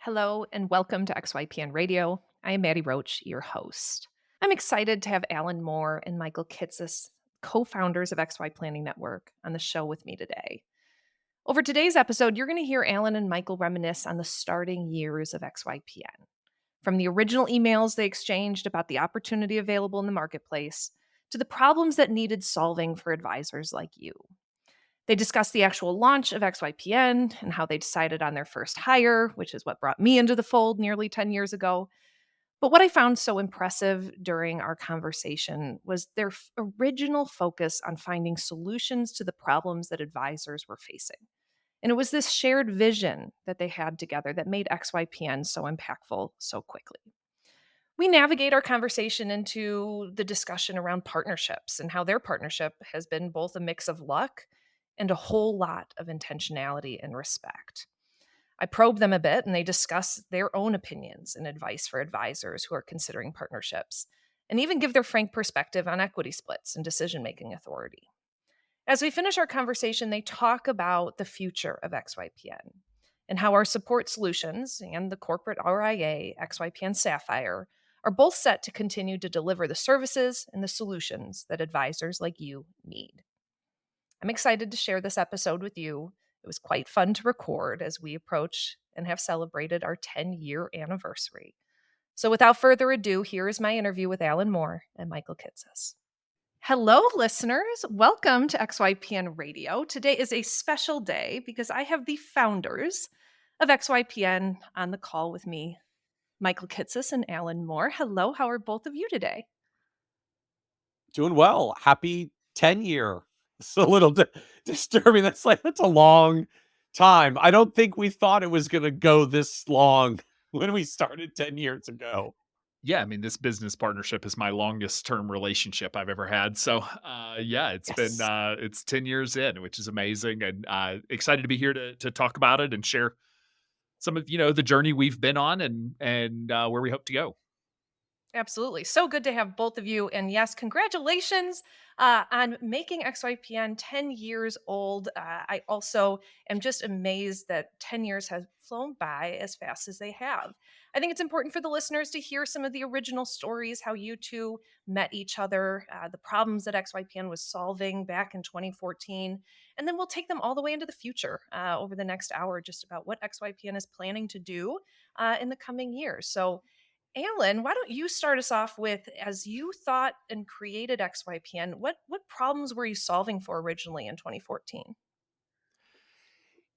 Hello and welcome to XYPN Radio. I am Maddie Roach, your host. I'm excited to have Alan Moore and Michael Kitces, co-founders of XY Planning Network, on the show with me today. Over today's episode, you're going to hear Alan and Michael reminisce on the starting years of XYPN. From the original emails they exchanged about the opportunity available in the marketplace to the problems that needed solving for advisors like you. They discussed the actual launch of XYPN and how they decided on their first hire, which is what brought me into the fold nearly 10 years ago. But what I found so impressive during our conversation was their original focus on finding solutions to the problems that advisors were facing. And it was this shared vision that they had together that made XYPN so impactful so quickly. We navigate our conversation into the discussion around partnerships and how their partnership has been both a mix of luck and a whole lot of intentionality and respect. I probe them a bit and they discuss their own opinions and advice for advisors who are considering partnerships, and even give their frank perspective on equity splits and decision making authority. As we finish our conversation, they talk about the future of XYPN and how our support solutions and the corporate RIA, XYPN Sapphire, are both set to continue to deliver the services and the solutions that advisors like you need. I'm excited to share this episode with you. It was quite fun to record as we approach and have celebrated our 10-year anniversary. So without further ado, here is my interview with Alan Moore and Michael Kitces. Hello, listeners. Welcome to XYPN Radio. Today is a special day because I have the founders of XYPN on the call with me, Michael Kitces and Alan Moore. Hello, how are both of you today? Doing well. Happy 10-year. It's a little disturbing. That's a long time. I don't think we thought it was going to go this long when we started 10 years ago. Yeah, I mean, this business partnership is my longest term relationship I've ever had. So, yeah, Yes. it's 10 years in, which is amazing, and excited to be here to talk about it and share some of the journey we've been on and where we hope to go. Absolutely. So good to have both of you. And yes, congratulations on making XYPN 10 years old. I also am just amazed that 10 years has flown by as fast as they have. I think it's important for the listeners to hear some of the original stories, how you two met each other, the problems that XYPN was solving back in 2014. And then we'll take them all the way into the future over the next hour, just about what XYPN is planning to do in the coming years. So, Alan, why don't you start us off with, as you thought and created XYPN, what problems were you solving for originally in 2014?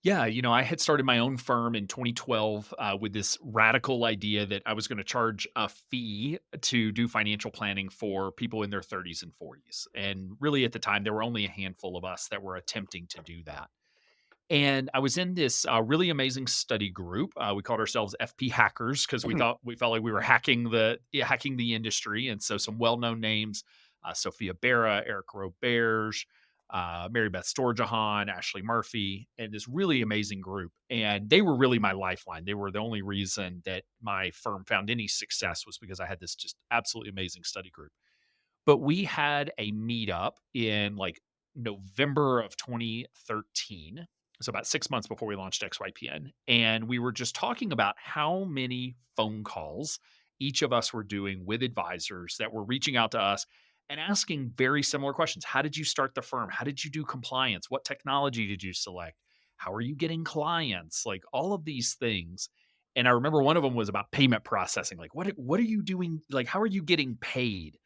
Yeah, I had started my own firm in 2012 with this radical idea that I was going to charge a fee to do financial planning for people in their 30s and 40s. And really, at the time, there were only a handful of us that were attempting to do that. And I was in this really amazing study group. We called ourselves FP hackers because we felt like we were hacking the industry. And so some well known names: Sophia Berra, Eric Roberge, Mary Beth Storjahan, Ashley Murphy, and this really amazing group. And they were really my lifeline. They were the only reason that my firm found any success was because I had this just absolutely amazing study group. But we had a meetup in like November of 2013. So about 6 months before we launched XYPN. And we were just talking about how many phone calls each of us were doing with advisors that were reaching out to us and asking very similar questions. How did you start the firm? How did you do compliance? What technology did you select? How are you getting clients? Like all of these things. And I remember one of them was about payment processing. Like, what are you doing? Like, how are you getting paid?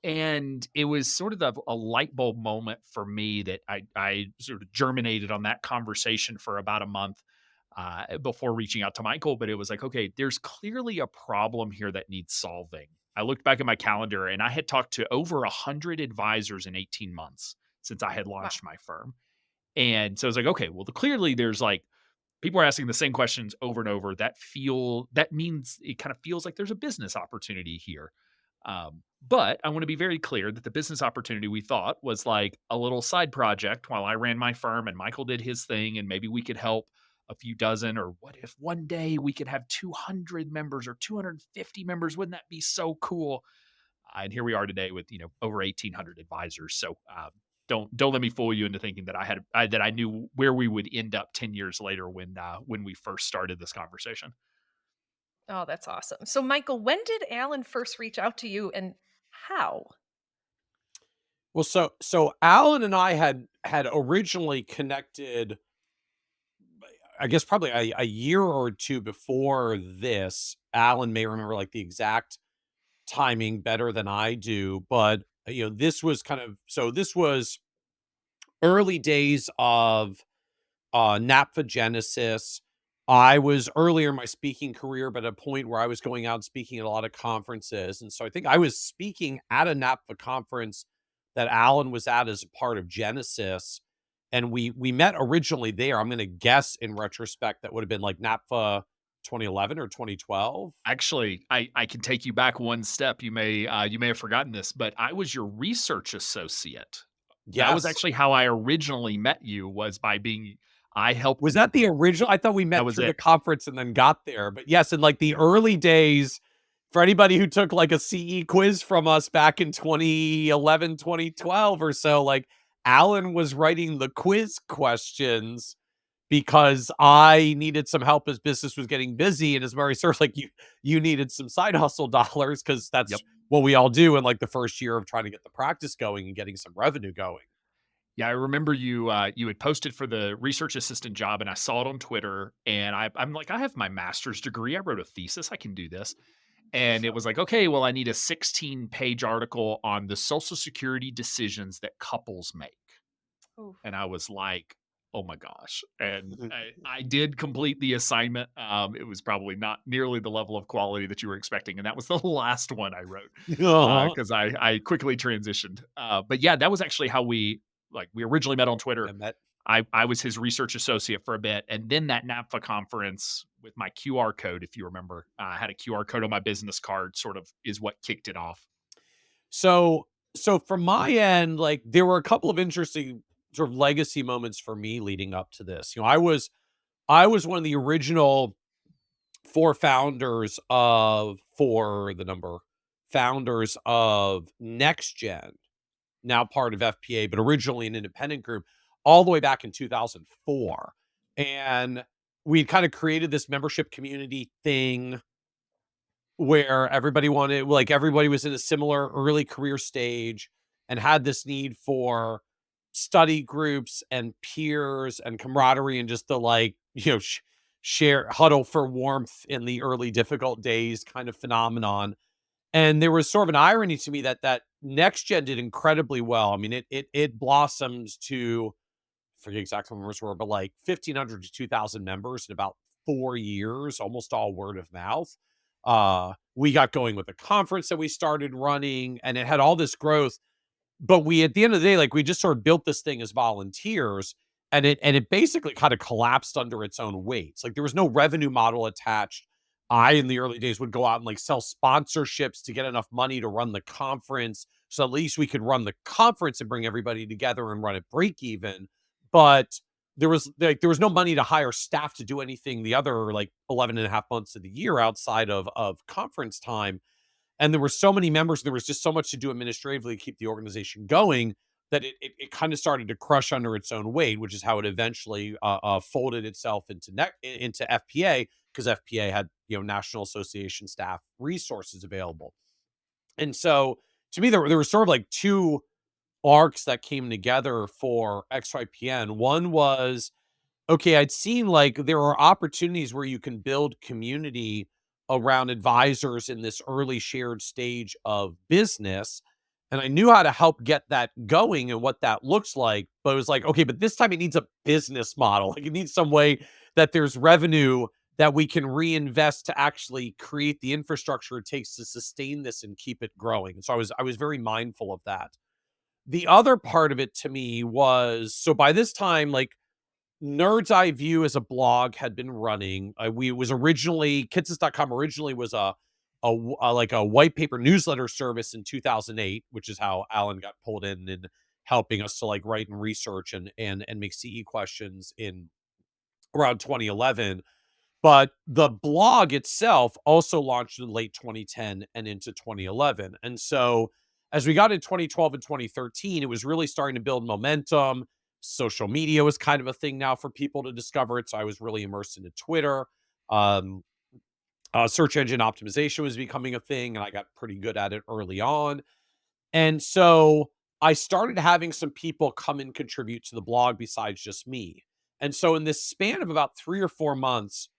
And it was sort of a light bulb moment for me that I sort of germinated on that conversation for about a month before reaching out to Michael. But it was like, okay, there's clearly a problem here that needs solving. I looked back at my calendar and I had talked to over 100 advisors in 18 months since I had Wow. launched my firm. And so I was like, okay, well, clearly there's like people are asking the same questions over and over that means it kind of feels like there's a business opportunity here. But I want to be very clear that the business opportunity we thought was like a little side project while I ran my firm and Michael did his thing, and maybe we could help a few dozen, or what if one day we could have 200 members or 250 members? Wouldn't that be so cool? And here we are today with over 1,800 advisors. So don't let me fool you into thinking that that I knew where we would end up 10 years later when we first started this conversation. Oh, that's awesome. So, Michael, when did Alan first reach out to you and how? Well, so Alan and I had originally connected, I guess probably a year or two before this. Alan may remember like the exact timing better than I do, but this was this was early days of naphthagenesis. I was earlier in my speaking career, but at a point where I was going out and speaking at a lot of conferences. And so I think I was speaking at a NAPFA conference that Alan was at as a part of Genesis. And we met originally there. I'm going to guess in retrospect that would have been like NAPFA 2011 or 2012. Actually, I can take you back one step. You may have forgotten this, but I was your research associate. That was Yes. actually how I originally met you, was by being I helped Was that the original? I thought we that met was through the it. conference and then got there. But yes, in like the early days, for anybody who took like a CE quiz from us back in 2011, 2012 or so, like Alan was writing the quiz questions because I needed some help as business was getting busy. And as Murray serves, like you needed some side hustle dollars because Yep. that's what we all do in like the first year of trying to get the practice going and getting some revenue going. Yeah, I remember you had posted for the research assistant job, and I saw it on Twitter, and I'm like, I have my master's degree. I wrote a thesis. I can do this. And it was like, okay, well, I need a 16-page article on the Social Security decisions that couples make. Oof. And I was like, oh my gosh. And I did complete the assignment. It was probably not nearly the level of quality that you were expecting. And that was the last one I wrote Uh-huh. because I quickly transitioned. But yeah, that was actually how we originally met on Twitter. I met. I was his research associate for a bit. And then that NAPFA conference with my QR code, if you remember, I had a QR code on my business card, sort of is what kicked it off. So from my end, like there were a couple of interesting sort of legacy moments for me leading up to this. I was one of the original four the number founders of NextGen, now part of FPA, but originally an independent group, all the way back in 2004. And we kind of created this membership community thing where everybody was in a similar early career stage and had this need for study groups and peers and camaraderie and just the share huddle for warmth in the early difficult days kind of phenomenon. And there was sort of an irony to me that next gen did incredibly well. I mean, it blossoms to, I forget exactly what numbers were, but like 1,500 to 2,000 members in about 4 years, almost all word of mouth. We got going with a conference that we started running, and it had all this growth. But we, at the end of the day, like we just sort of built this thing as volunteers, and it basically kind of collapsed under its own weight. It's like there was no revenue model attached. I, in the early days, would go out and like sell sponsorships to get enough money to run the conference. So at least we could run the conference and bring everybody together and run it break even. But there was no money to hire staff to do anything the other like 11 and a half months of the year outside of conference time. And there were so many members, there was just so much to do administratively to keep the organization going that it kind of started to crush under its own weight, which is how it eventually folded itself into FPA, because FPA had National Association staff resources available. And so to me, there were sort of like two arcs that came together for XYPN. One was, okay, I'd seen like there are opportunities where you can build community around advisors in this early shared stage of business. And I knew how to help get that going and what that looks like. But it was like, okay, but this time it needs a business model. Like it needs some way that there's revenue that we can reinvest to actually create the infrastructure it takes to sustain this and keep it growing. And so I was very mindful of that. The other part of it to me was, so by this time, like Nerd's Eye View as a blog had been running. We was originally Kitces.com originally was like a white paper newsletter service in 2008, which is how Alan got pulled in and helping us to like write and research and make CE questions in around 2011. But the blog itself also launched in late 2010 and into 2011. And so As we got in 2012 and 2013, it was really starting to build momentum. Social media was kind of a thing now for people to discover it. So I was really immersed into Twitter. Um, Search engine optimization was becoming a thing, and I got pretty good at it early on. And so I started having some people come and contribute to the blog besides just me. And so in this span of about 3 or 4 months,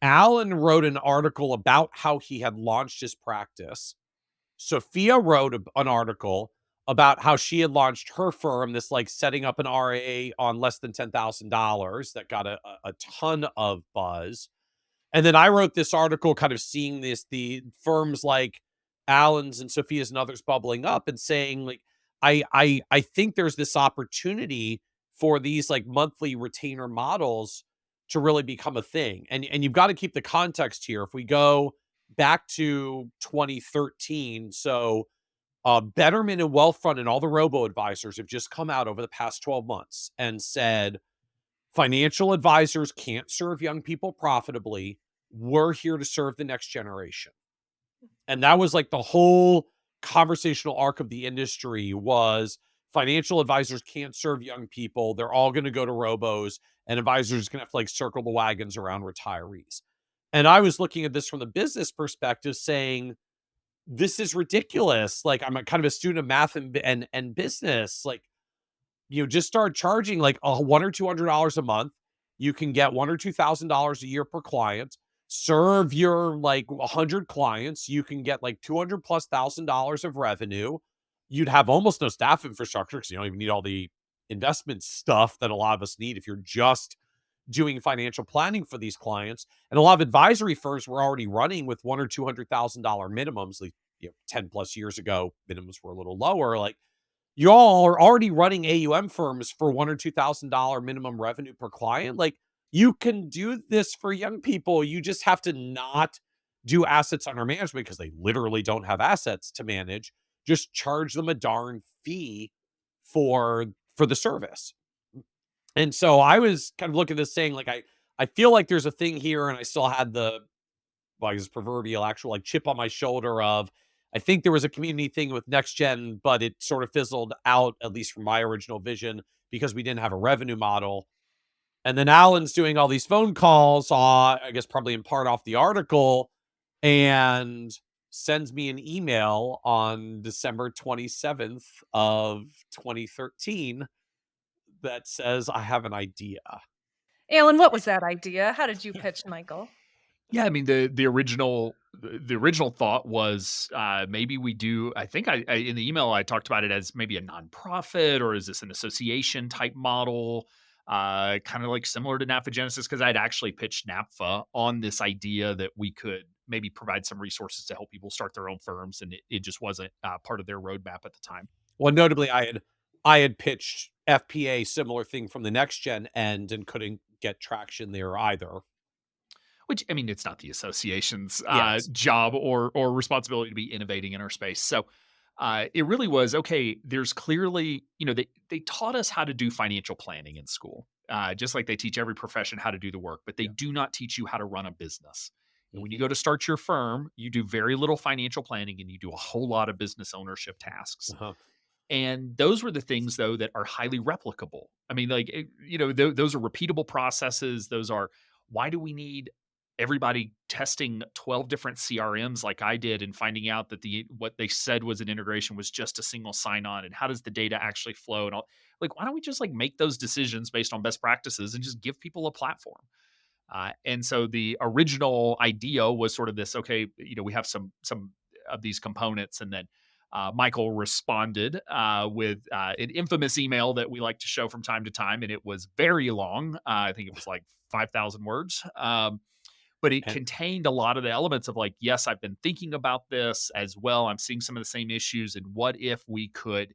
Alan wrote an article about how he had launched his practice. Sophia wrote an article about how she had launched her firm, this like setting up an RA on less than $10,000 that got a ton of buzz. And then I wrote this article kind of seeing the firms like Allen's and Sophia's and others bubbling up and saying like, I think there's this opportunity for these like monthly retainer models to really become a thing. And you've got to keep the context here. If we go back to 2013, so Betterment and Wealthfront and all the robo advisors have just come out over the past 12 months and said, financial advisors can't serve young people profitably. We're here to serve the next generation. And that was like the whole conversational arc of the industry was financial advisors can't serve young people. They're all going to go to robos, and advisors are going to have to like circle the wagons around retirees. And I was looking at this from the business perspective saying, this is ridiculous. Like I'm a kind of a student of math and business. Like, just start charging like $100 or $200 a month. You can get $1,000 or $2,000 a year per client. Serve your like 100 clients. You can get like 200 plus $1,000 of revenue. You'd have almost no staff infrastructure because you don't even need all the investment stuff that a lot of us need if you're just doing financial planning for these clients. And a lot of advisory firms were already running with $100,000 or $200,000 minimums. Like 10 plus years ago, minimums were a little lower. Like, y'all are already running AUM firms for $1,000 or $2,000 minimum revenue per client. Like, you can do this for young people. You just have to not do assets under management because they literally don't have assets to manage. Just charge them a darn fee for the service. And so I was kind of looking at this saying, like, I feel like there's a thing here, and I still had the like his proverbial actual like chip on my shoulder of, I think there was a community thing with NextGen, but it sort of fizzled out, at least from my original vision, because we didn't have a revenue model. And then Alan's doing all these phone calls, I guess probably in part off the article, and sends me an email on December 27th of 2013 that says, I have an idea. Alan, what was that idea? How did you pitch Michael? Yeah, I mean the original thought was maybe we do. I think I in the email I talked about it as maybe a nonprofit, or is this an association type model, kind of like similar to NAPFA Genesis, because I'd actually pitched NAPFA on this idea that we could maybe provide some resources to help people start their own firms, and it just wasn't part of their roadmap at the time. Well, notably, I had pitched FPA, similar thing from the NextGen end, and couldn't get traction there either. Which, I mean, it's not the association's Yes. job or responsibility to be innovating in our space. So it really was okay. There's clearly, they taught us how to do financial planning in school, just like they teach every profession how to do the work, but they Yeah. do not teach you how to run a business. And when you Mhm. go to start your firm, you do very little financial planning and you do a whole lot of business ownership tasks. Uh-huh. And those were the things, though, that are highly replicable. I mean, like, those are repeatable processes. Those are, why do we need everybody testing 12 different CRMs like I did and finding out that what they said was an integration was just a single sign on? And how does the data actually flow? And all, like, why don't we just like make those decisions based on best practices and just give people a platform? And so the original idea was sort of this, okay, we have some of these components, and then Michael responded with an infamous email that we like to show from time to time, and it was very long. I think it was like 5,000 words. But it And contained a lot of the elements of like, yes, I've been thinking about this as well. I'm seeing some of the same issues. And what if we could,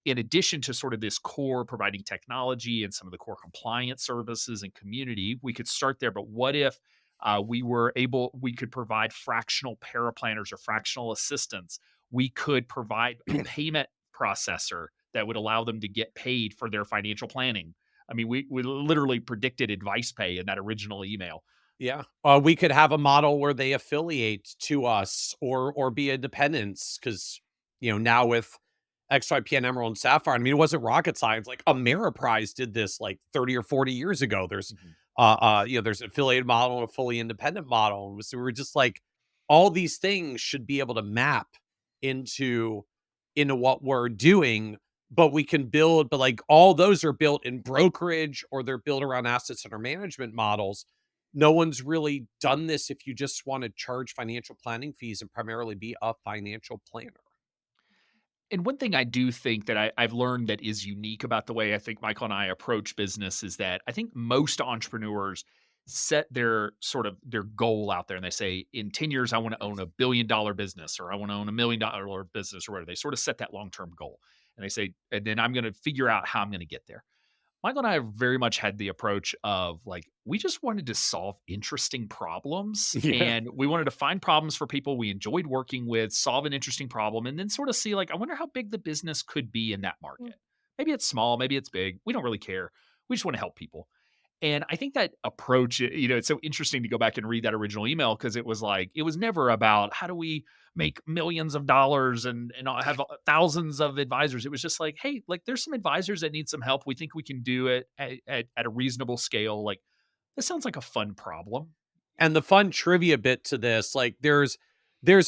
in addition to sort of this core providing technology and some of the core compliance services and community, we could start there. But what if we could provide fractional paraplanners or fractional assistants? We could provide a payment processor that would allow them to get paid for their financial planning. I mean, we literally predicted advice pay in that original email. yeah, we could have a model where they affiliate to us or be independents because now with XYPN Emerald and Sapphire, I mean, it wasn't rocket science. Like Ameriprise did this like 30 or 40 years ago. Mhm. There's an affiliated model and a fully independent model. And so we were just like, all these things should be able to map into what we're doing, but we can build, but like all those are built in brokerage or they're built around assets under management models. No one's really done this if you just want to charge financial planning fees and primarily be a financial planner. And one thing I do think that I've learned that is unique about the way I think Michael and I approach business is that I think most entrepreneurs set their sort of their goal out there and they say, in 10 years, I want to own $1 billion business or I want to own $1 million business or whatever. They sort of set that long term goal. And they say, and then I'm going to figure out how I'm going to get there. Michael and I very much had the approach of like, we just wanted to solve interesting problems Yeah. and we wanted to find problems for people we enjoyed working with, solve an interesting problem, and then sort of see, like, I wonder how big the business could be in that Mm. market. Maybe it's small, maybe it's big. We don't really care. We just want to help people. And I think that approach, it's so interesting to go back and read that original email because it was like, it was never about how do we make millions of dollars and have thousands of advisors. It was just like, hey, like there's some advisors that need some help. We think we can do it at a reasonable scale. Like this sounds like a fun problem. And the fun trivia bit to this, like there's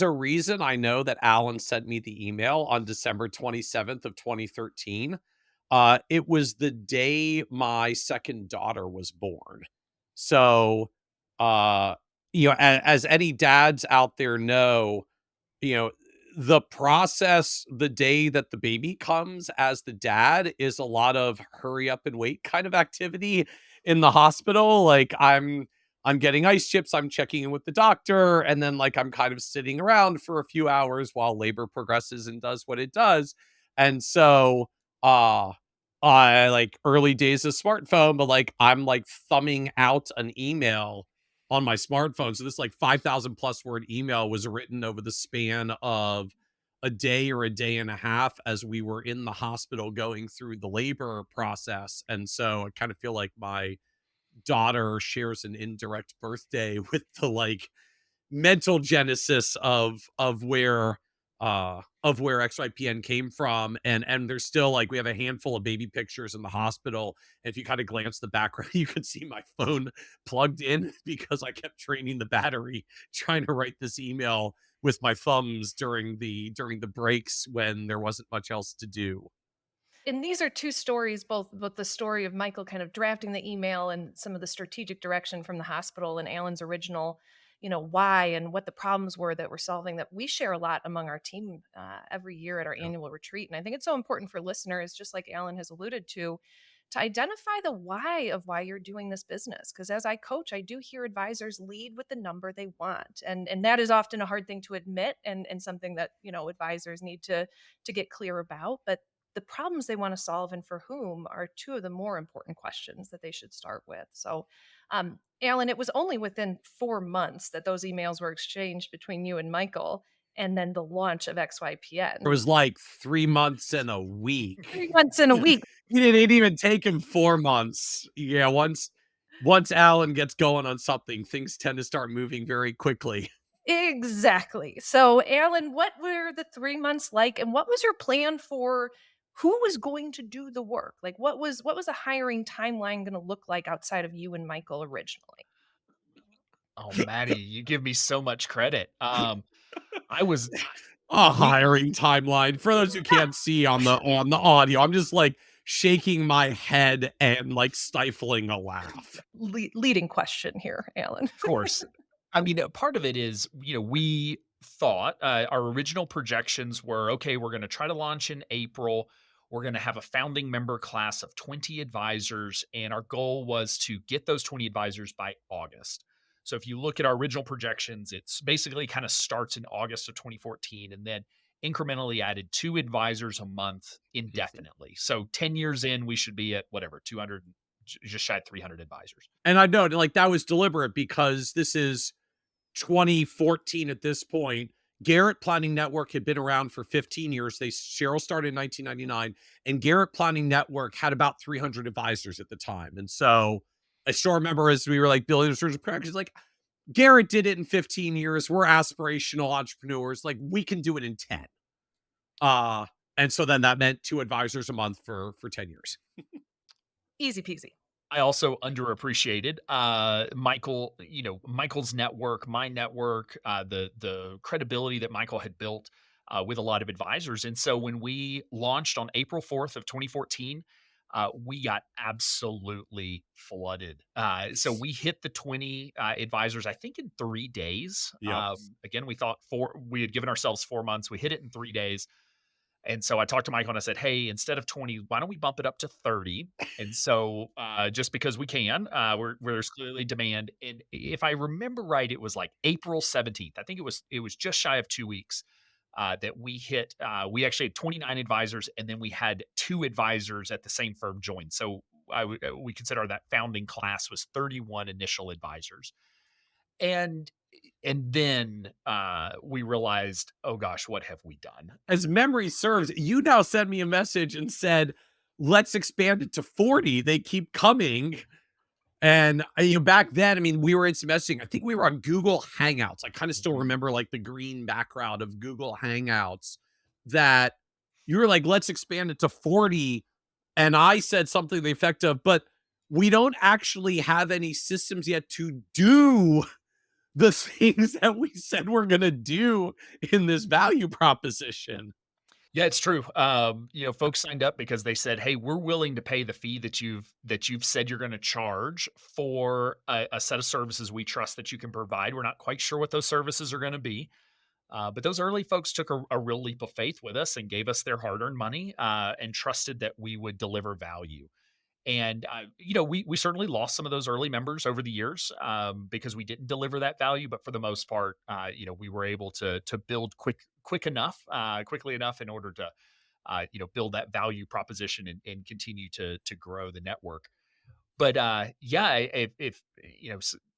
a reason I know that Alan sent me the email on December 27th of 2013. It was the day my second daughter was born. So, uh, as any dads out there know, you know, the process the day that the baby comes as the dad is a lot of hurry up and wait kind of activity in the hospital. Like I'm getting ice chips, I'm checking in with the doctor, and then like I'm kind of sitting around for a few hours while labor progresses and does what it does. And so uh I like early days of smartphone, but like I'm like thumbing out an email on my smartphone. So this like 5,000 plus word email was written over the span of a day or a day and a half as we were in the hospital going through the labor process. And so I kind of feel like my daughter shares an indirect birthday with the like mental genesis of where XYPN came from. And there's still like we have a handful of baby pictures in the hospital. And if you kind of glance the background, you can see my phone plugged in because I kept draining the battery trying to write this email with my thumbs during the breaks when there wasn't much else to do. And these are two stories, both the story of Michael kind of drafting the email and some of the strategic direction from the hospital and Alan's original, why and what the problems were that we're solving that we share a lot among our team every year at our Yeah. annual retreat. And I think it's so important for listeners, just like Alan has alluded to identify the why of why you're doing this business. Because as I coach, I do hear advisors lead with the number they want. And that is often a hard thing to admit and something that, advisors need to get clear about. But the problems they want to solve and for whom are two of the more important questions that they should start with. So, Alan, it was only within 4 months that those emails were exchanged between you and Michael, and then the launch of It XYPN. was like 3 months and a week. 3 months in a week. It didn't even take him 4 months. Yeah, once Alan gets going on something, things tend to start moving very quickly. Exactly. So, Alan, what were the 3 months like, and what was your plan for who was going to do the work? Like, what was a hiring timeline going to look like outside of you and Michael originally? Oh, Maddie, you give me so much credit. I was A we hiring timeline. For those who can't see on the audio, I'm just like shaking my head and like stifling a laugh. Leading question here, Alan. Of course. I mean, part of it is, we thought our original projections were okay, we're going to try to launch in April. We're going to have a founding member class of 20 advisors. And our goal was to get those 20 advisors by August. So if you look at our original projections, it's basically kind of starts in August of 2014 and then incrementally added 2 advisors a month indefinitely. So 10 years in, we should be at whatever, 200, just shy of 300 advisors. And I know like that was deliberate because this is 2014 at this point. Garrett Planning Network had been around for 15 years. Cheryl started in 1999, and Garrett Planning Network had about 300 advisors at the time. And so I still remember as we were like building a search of practice, like Garrett did it in 15 years. We're aspirational entrepreneurs. Like we can do it in 10. Uh, and so then that meant 2 advisors a month for 10 years. Easy peasy. I also underappreciated Michael, Michael's network, my network, the credibility that Michael had built with a lot of advisors. And so when we launched on April 4th of 2014, we got absolutely flooded. So Nice. we hit the 20 advisors, I think, in 3 days. Yep. Again, we had given ourselves 4 months. We hit it in 3 days. And so I talked to Michael and I said, "Hey, instead of 20, why don't we bump it up to 30?" And so, just because we can, there's clearly demand. And if I remember right, it was like April 17th. I think it was just shy of 2 weeks that we hit. We actually had 29 advisors, and then we had 2 advisors at the same firm join. So we consider that founding class was 31 initial advisors. And then we realized, oh gosh, what have we done? As memory serves, you now sent me a message and said, "Let's expand it to 40." They keep coming. And, back then, I mean, we were in some messaging. I think we were on Google Hangouts. I kinda still Mhm. remember, like, the green background of Google Hangouts that you were like, "Let's expand it to 40." And I said something to the effect of, "But we don't actually have any systems yet to do the things that we said we're gonna do in this value proposition." Yeah, it's true. Folks signed up because they said, "Hey, we're willing to pay the fee that you've said you're going to charge for a set of services we trust that you can provide. We're not quite sure what those services are going to be, but those early folks took a real leap of faith with us and gave us their hard-earned money and trusted that we would deliver value. And we certainly lost some of those early members over the years because we didn't deliver that value. But for the most part, we were able to build quickly enough in order to build that value proposition and continue to grow the network. But yeah, if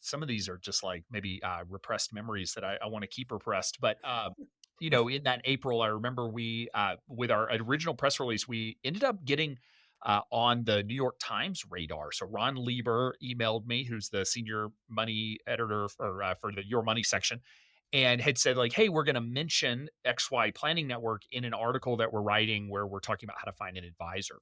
some of these are just like maybe repressed memories that I want to keep repressed. But in that April, I remember we with our original press release, we ended up getting on the New York Times radar. So Ron Lieber emailed me, who's the senior money editor for the Your Money section, and had said like, "Hey, we're going to mention XY Planning Network in an article that we're writing where we're talking about how to find an advisor."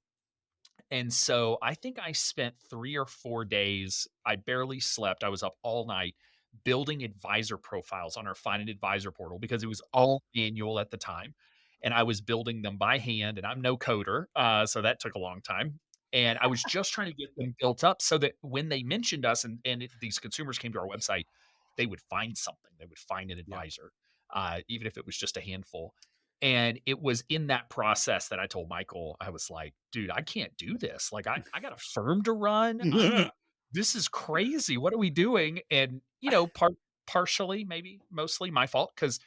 And so I think I spent 3 or 4 days, I barely slept, I was up all night building advisor profiles on our Find an Advisor portal because it was all manual at the time, and I was building them by hand, and I'm no coder, so that took a long time, and I was just trying to get them built up so that when they mentioned us and these consumers came to our website, they would find something, they would find an Yeah. advisor, even if it was just a handful. And it was in that process that I told Michael, I was like, "Dude, I can't do this. Like, I got a firm to run. This is crazy. What are we doing?" And, partially, maybe mostly my fault because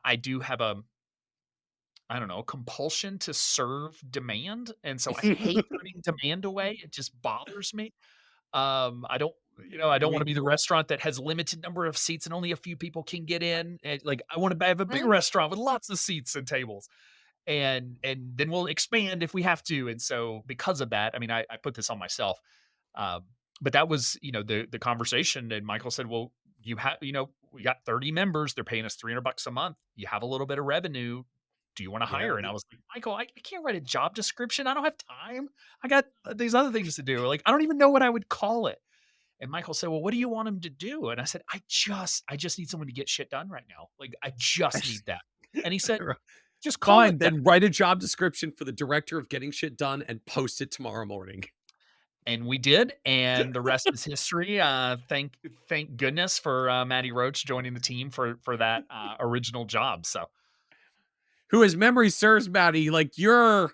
I do have I don't know, compulsion to serve demand. And so I hate turning demand away. It just bothers me. I don't want to We be the restaurant that has limited number of seats and only a few people can get in. And like, I want to have a big restaurant with lots of seats and tables and then we'll expand if we have to. And so because of that, I mean, I put this on myself. Um, but that was, the conversation. And Michael said, "Well, we got 30 members. They're paying us $300 a month. You have a little bit of revenue. Do you want to Yeah. hire?" And I was like, "Michael, I can't write a job description. I don't have time. I got these other things to do. Like, I don't even know what I would call it." And Michael said, "Well, what do you want him to do?" And I said, I just need someone to get shit done right now. Like, I just need that." And he said, "Just call Fine, it that." then write a job description for the director of getting shit done and post it tomorrow morning. And we did, and the rest is history. Thank goodness for Maddie Roach joining the team for that original job. So Who, as memory serves, Maddie, like your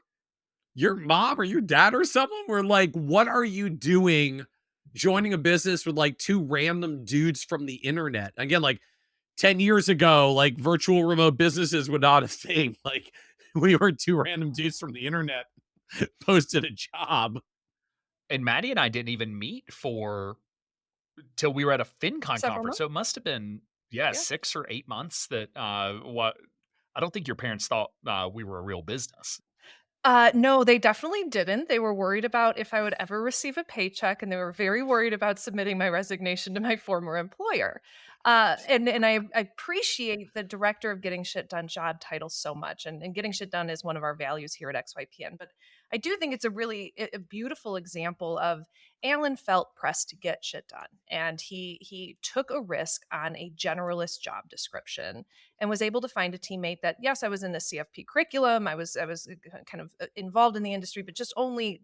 mom or your dad or someone were like, "What are you doing joining a business with like 2 random dudes from the internet?" Again, like 10 years ago, like virtual remote businesses were not a thing. Like we were 2 random dudes from the internet posted a job. and Maddie and I didn't even meet for till we were at a FinCon Several conference. months? So it must have been, yeah, Yeah. 6 or 8 months that what I don't think your parents thought we were a real business. No, they definitely didn't. They were worried about if I would ever receive a paycheck, and they were very worried about submitting my resignation to my former employer. And I appreciate the director of getting shit done job title so much, and getting shit done is one of our values here at XYPN. But I do think it's a really a beautiful example of Alan felt pressed to get shit done, and he took a risk on a generalist job description and was able to find a teammate that, yes, I was in the CFP curriculum, I was kind of involved in the industry, but just only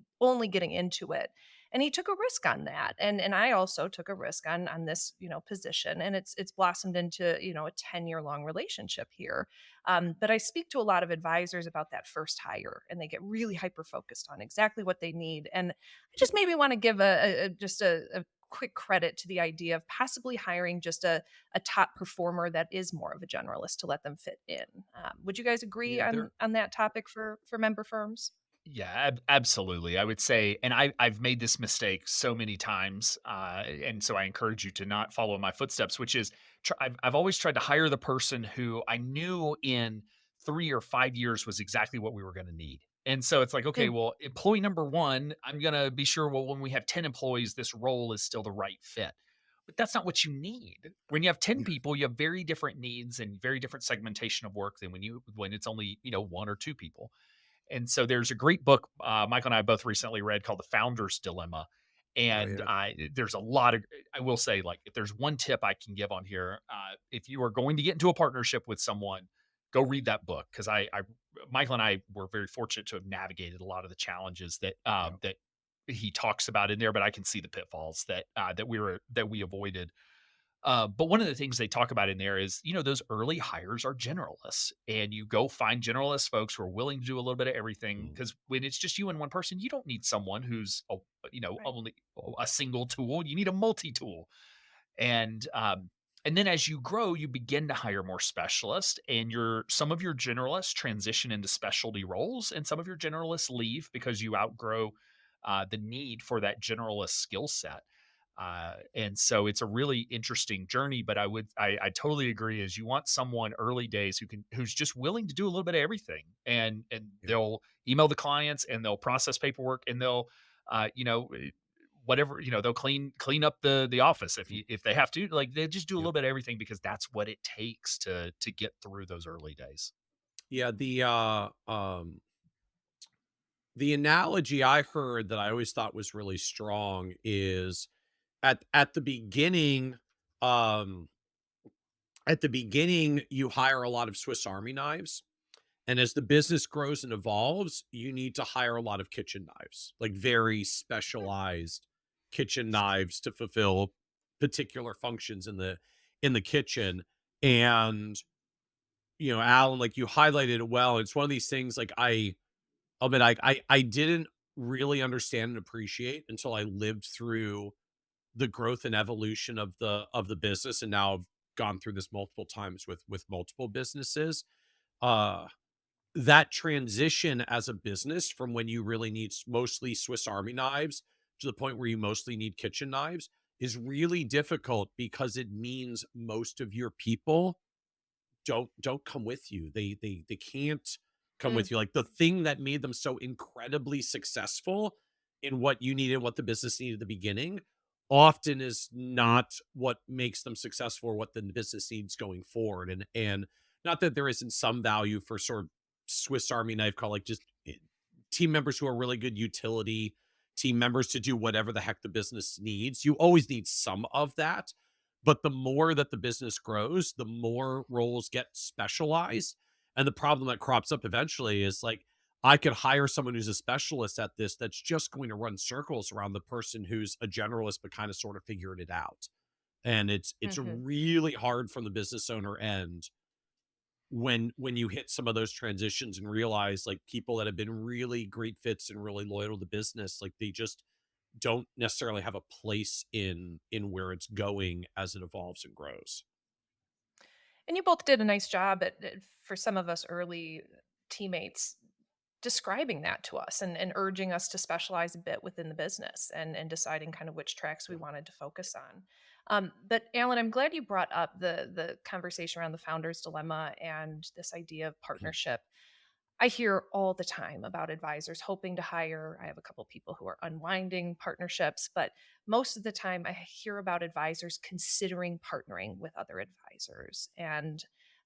getting into it, and he took a risk on that, and I also took a risk on this position, and it's blossomed into a 10-year long relationship here. But I speak to a lot of advisors about that first hire, and they get really hyper focused on exactly what they need, and I just maybe want to give a quick credit to the idea of possibly hiring just a top performer that is more of a generalist to let them fit in. Would you guys agree Yeah, there. on that topic for member firms? Yeah, absolutely. I would say, and I've made this mistake so many times, and so I encourage you to not follow in my footsteps. Which is, I've always tried to hire the person who I knew in 3 or 5 years was exactly what we were going to need. And so it's like, okay, Mm, well, employee number one, I'm gonna be sure. Well, when we have 10 employees, this role is still the right fit. But that's not what you need. When you have 10 people, you have very different needs and very different segmentation of work than when it's only 1 or 2 people. And so there's a great book Michael and I both recently read called The Founder's Dilemma. Oh And yeah. there's a lot of, I will say, like, if there's one tip I can give on here, if you are going to get into a partnership with someone, go read that book. Cause Michael and I were very fortunate to have navigated a lot of the challenges Yeah. that he talks about in there, but I can see the pitfalls that we avoided. But one of the things they talk about in there is, those early hires are generalists, and you go find generalist folks who are willing to do a little bit of everything. Mm. Because when it's just you and one person, you don't need someone who's right. only a single tool. You need a multi tool, and then as you grow, you begin to hire more specialists, and some of your generalists transition into specialty roles, and some of your generalists leave because you outgrow the need for that generalist skill set. And so it's a really interesting journey, but I totally agree is you want someone early days who's just willing to do a little bit of everything, and Yeah. they'll email the clients, and they'll process paperwork, and they'll uh, you know eh, whatever, they'll clean up the office Mm. if they have to. Like, they just do a Yep. little bit of everything because that's what it takes to get through those early days. Yeah. The analogy I heard that I always thought was really strong is at the beginning. Um, at the beginning, you hire a lot of Swiss Army knives. And as the business grows and evolves, you need to hire a lot of kitchen knives, like very specialized kitchen knives to fulfill particular functions in the kitchen. And Alan, like you highlighted it well. It's one of these things like I'll admit I didn't really understand and appreciate until I lived through the growth and evolution of the business, and now I've gone through this multiple times with multiple businesses. Uh that transition as a business from when you really need mostly Swiss Army knives to the point where you mostly need kitchen knives is really difficult because it means most of your people don't come with you. They can't come Mm, with you. Like the thing that made them so incredibly successful in what you needed, what the business needed at the beginning, often is not what makes them successful or what the business needs going forward. And not that there isn't some value for sort of Swiss Army knife call, like just team members who are really good utility team members to do whatever the heck the business needs. You always need some of that, but the more that the business grows, the more roles get specialized. And the problem that crops up eventually is like, I could hire someone who's a specialist at this that's just going to run circles around the person who's a generalist, but kind of sort of figured it out. And it's mhm. really hard from the business owner end when you hit some of those transitions and realize like people that have been really great fits and really loyal to the business, like they just don't necessarily have a place in where it's going as it evolves and grows. And you both did a nice job for some of us early teammates describing that to us, and urging us to specialize a bit within the business, and deciding kind of which tracks we Yeah. wanted to focus on. But Alan, I'm glad you brought up the conversation around the founder's dilemma and this idea of Mhm. partnership. I hear all the time about advisors hoping to hire. I have a couple people who are unwinding partnerships, but most of the time I hear about advisors considering partnering with other advisors. And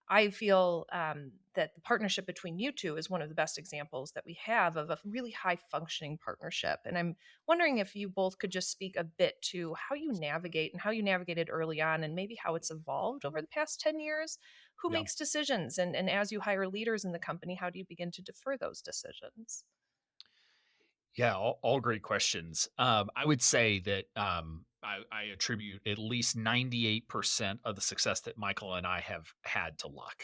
I feel that the partnership between you two is one of the best examples that we have of a really high functioning partnership. And I'm wondering if you both could just speak a bit to how you navigate and how you navigated early on and maybe how it's evolved over the past 10 years. Who Yeah. makes decisions? And as you hire leaders in the company, how do you begin to defer those decisions? Yeah, all great questions. I would say that I attribute at least 98% of the success that Michael and I have had to luck.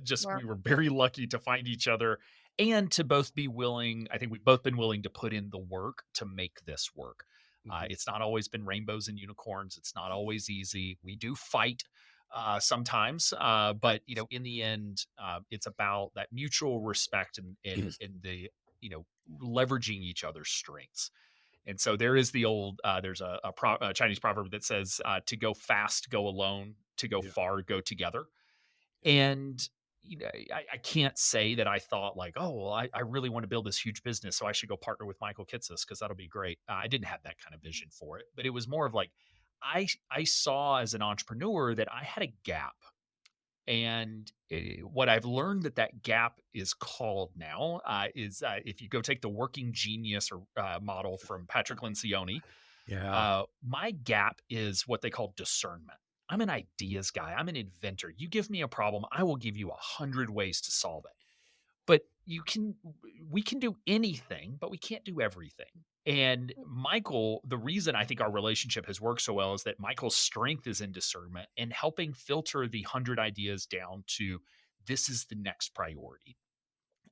Just Well, we were very lucky to find each other and to both be willing. I think we've both been willing to put in the work to make this work. Mhm. It's not always been rainbows and unicorns. It's not always easy. We do fight sometimes, but in the end, it's about that mutual respect and the leveraging each other's strengths. And so there is the old there's a Chinese proverb that says to go fast go alone, to go Yeah. far go together. Yeah. And I can't say that I thought like, oh well, I really want to build this huge business, so I should go partner with Michael Kitces because that'll be great. I didn't have that kind of vision for it, but it was more of like I saw as an entrepreneur that I had a gap. And what I've learned that gap is called now is if you go take the working genius or model from Patrick Lencioni, Yeah. my gap is what they call discernment. I'm an ideas guy. I'm an inventor. You give me a problem, I will give you 100 ways to solve it. But we can do anything, but we can't do everything. And Michael, the reason I think our relationship has worked so well is that Michael's strength is in discernment and helping filter the 100 ideas down to this is the next priority.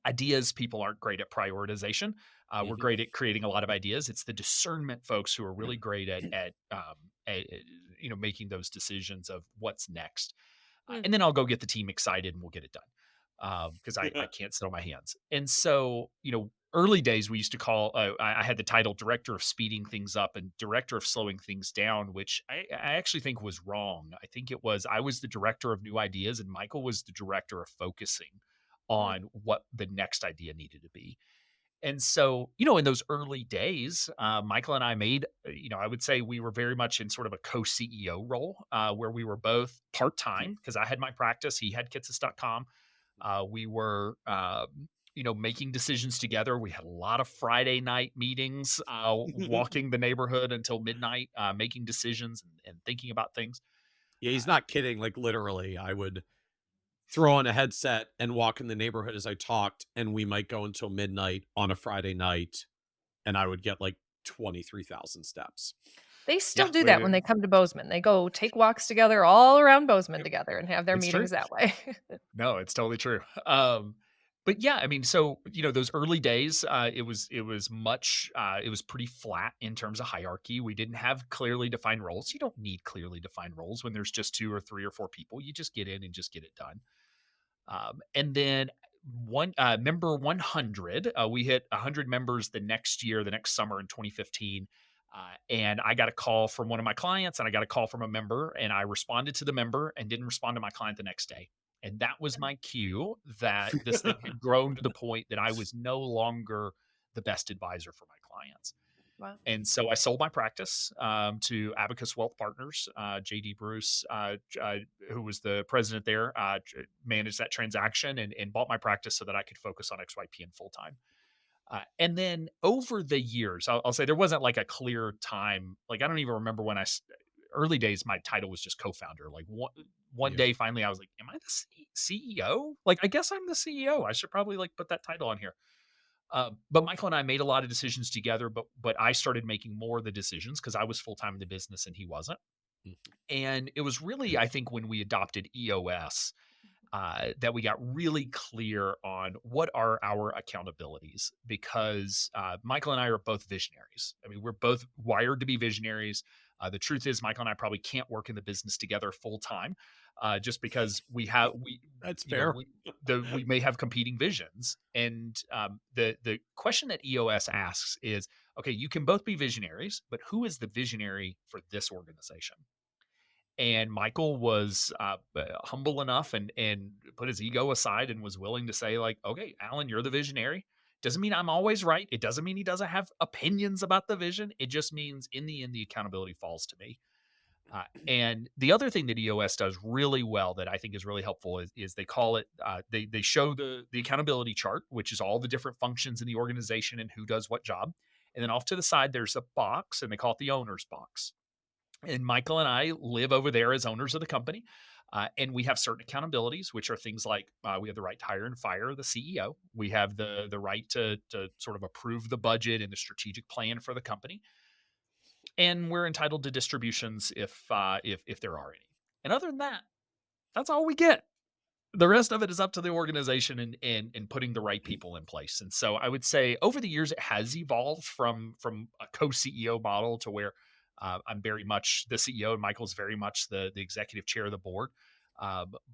Ideas, people aren't great at prioritization. We're Mhm. great at creating a lot of ideas. It's the discernment folks who are really great at making those decisions of what's next. mm, And then I'll go get the team excited and we'll get it done because I can't sit on my hands. And so, early days we used to call, I had the title director of speeding things up and director of slowing things down, which I actually think was wrong. I think I was the director of new ideas and Michael was the director of focusing mm, on what the next idea needed to be. And so, in those early days, Michael and I made, I would say we were very much in sort of a co CEO role where we were both part time because I had my practice, he had Kitces.com. We were, making decisions together. We had a lot of Friday night meetings, walking the neighborhood until midnight, making decisions and thinking about things. Yeah, he's Uh, not kidding, like, literally, I would throw on a headset and walk in the neighborhood as I talked, and we might go until midnight on a Friday night, and I would get, like, 23,000 steps. they still yeah, do that when they come to Bozeman. They go take walks together all around Bozeman together and have their it's true. meetings that way. No, it's totally true. But yeah, I mean, so those early days, it was pretty flat in terms of hierarchy. We didn't have clearly defined roles. You don't need clearly defined roles when there's just two or three or four people. You just get in and just get it done. And then member 100, we hit 100 members the next year, the next summer in 2015. And I got a call from one of my clients and I got a call from a member and I responded to the member and didn't respond to my client the next day. And that was my cue that this thing had grown to the point that I was no longer the best advisor for my clients. Wow. And so I sold my practice to Abacus Wealth Partners. JD Bruce, who was the president there, managed that transaction and bought my practice so that I could focus on XYPN full time. And then over the years, I'll say there wasn't like a clear time. Like I don't even remember when early days, my title was just co-founder. Like one Yeah. day, finally, I was like, "Am I the CEO? Like, I guess I'm the CEO. I should probably like put that title on here." But Michael and I made a lot of decisions together, but I started making more of the decisions because I was full time in the business and he wasn't. Mhm. And it was really, I think, when we adopted EOS that we got really clear on what are our accountabilities because Michael and I are both visionaries. I mean, we're both wired to be visionaries. The truth is, Michael and I probably can't work in the business together full time, just because That's you know, fair. we may have competing visions. And the question that EOS asks is, okay, you can both be visionaries, but who is the visionary for this organization? And Michael was humble enough and put his ego aside and was willing to say, like, okay, Alan, you're the visionary. Doesn't mean I'm always right. It doesn't mean he doesn't have opinions about the vision. It just means in the end, the accountability falls to me. And the other thing that EOS does really well that I think is really helpful is they call it they show the accountability chart, which is all the different functions in the organization and who does what job. And then off to the side, there's a box, and they call it the owner's box. And Michael and I live over there as owners of the company. And we have certain accountabilities, which are things like we have the right to hire and fire the CEO. We have the right to sort of approve the budget and the strategic plan for the company, and we're entitled to distributions if there are any. And other than that, that's all we get. The rest of it is up to the organization and putting the right people in place. And so I would say over the years it has evolved from a co-CEO model to where I'm very much the CEO and Michael's very much the executive chair of the board.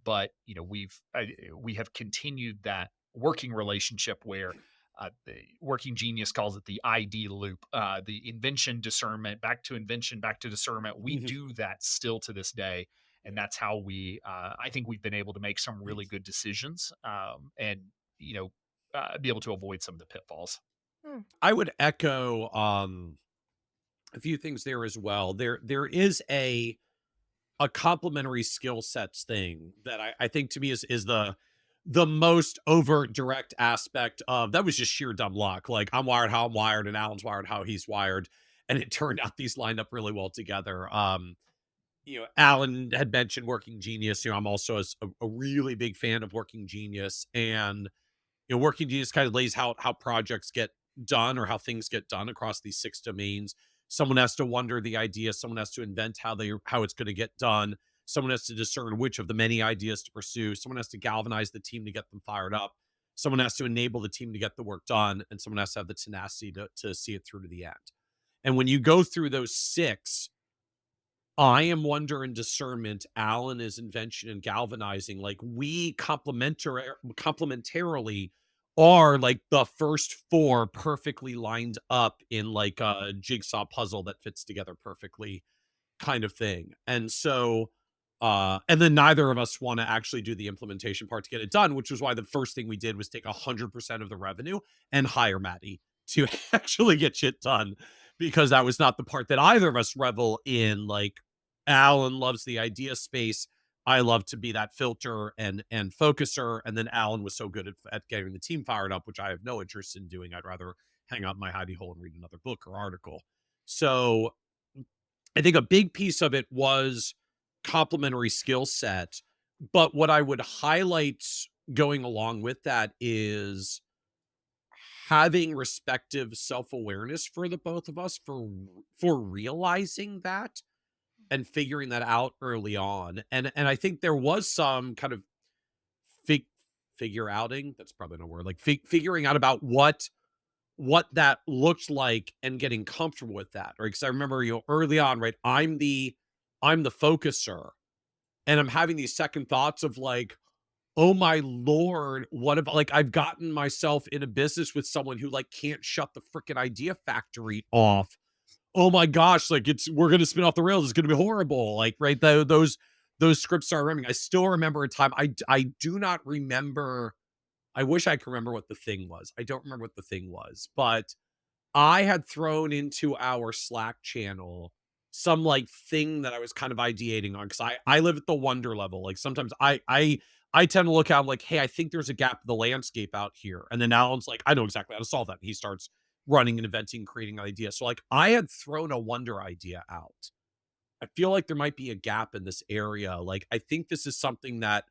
But we have continued that working relationship where the Working Genius calls it the ID loop, the invention, discernment, back to invention, back to discernment. We Mhm. do that still to this day, and that's how I think we've been able to make some really good decisions, and be able to avoid some of the pitfalls. Hmm. I would echo a few things there as well. There is a complementary skill sets thing that I think to me is the most overt direct aspect of that was just sheer dumb luck. Like I'm wired how I'm wired and Alan's wired how he's wired. And it turned out these lined up really well together. Alan had mentioned Working Genius. I'm also a really big fan of Working Genius. And Working Genius kind of lays out how projects get done or how things get done across these 6 domains. Someone has to wonder the idea. Someone has to invent how it's going to get done. Someone has to discern which of the many ideas to pursue. Someone has to galvanize the team to get them fired up. Someone has to enable the team to get the work done, and someone has to have the tenacity to see it through to the end. And when you go through those 6, I am wonder and discernment. Alan is invention and galvanizing. Like we complementarily are like the first 4 perfectly lined up in like a jigsaw puzzle that fits together perfectly kind of thing. And so, and then neither of us want to actually do the implementation part to get it done, which was why the first thing we did was take 100% of the revenue and hire Maddie to actually get shit done because that was not the part that either of us revel in. Like Alan loves the idea space. I love to be that filter and focuser. And then Alan was so good at getting the team fired up, which I have no interest in doing. I'd rather hang out in my hidey hole and read another book or article. So I think a big piece of it was complementary skill set. But what I would highlight going along with that is having respective self-awareness for the both of us for realizing that and figuring that out early on. And I think there was some kind of fig figure outing. That's probably no word. Like figuring out about what that looked like and getting comfortable with that. Right. Cause I remember, early on, right. I'm the focuser and I'm having these second thoughts of like, oh my Lord, what if like I've gotten myself in a business with someone who like can't shut the freaking idea factory off. Oh my gosh, like we're gonna spin off the rails. It's gonna be horrible. Like, right, those scripts are running. I still remember a time. I do not remember. I wish I could remember what the thing was. I don't remember what the thing was, but I had thrown into our Slack channel some like thing that I was kind of ideating on because I live at the wonder level. Like sometimes I tend to look out like, hey, I think there's a gap in the landscape out here. And then Alan's like, I know exactly how to solve that. And he starts running and inventing, creating ideas. So like I had thrown a wonder idea out. I feel like there might be a gap in this area. Like I think this is something that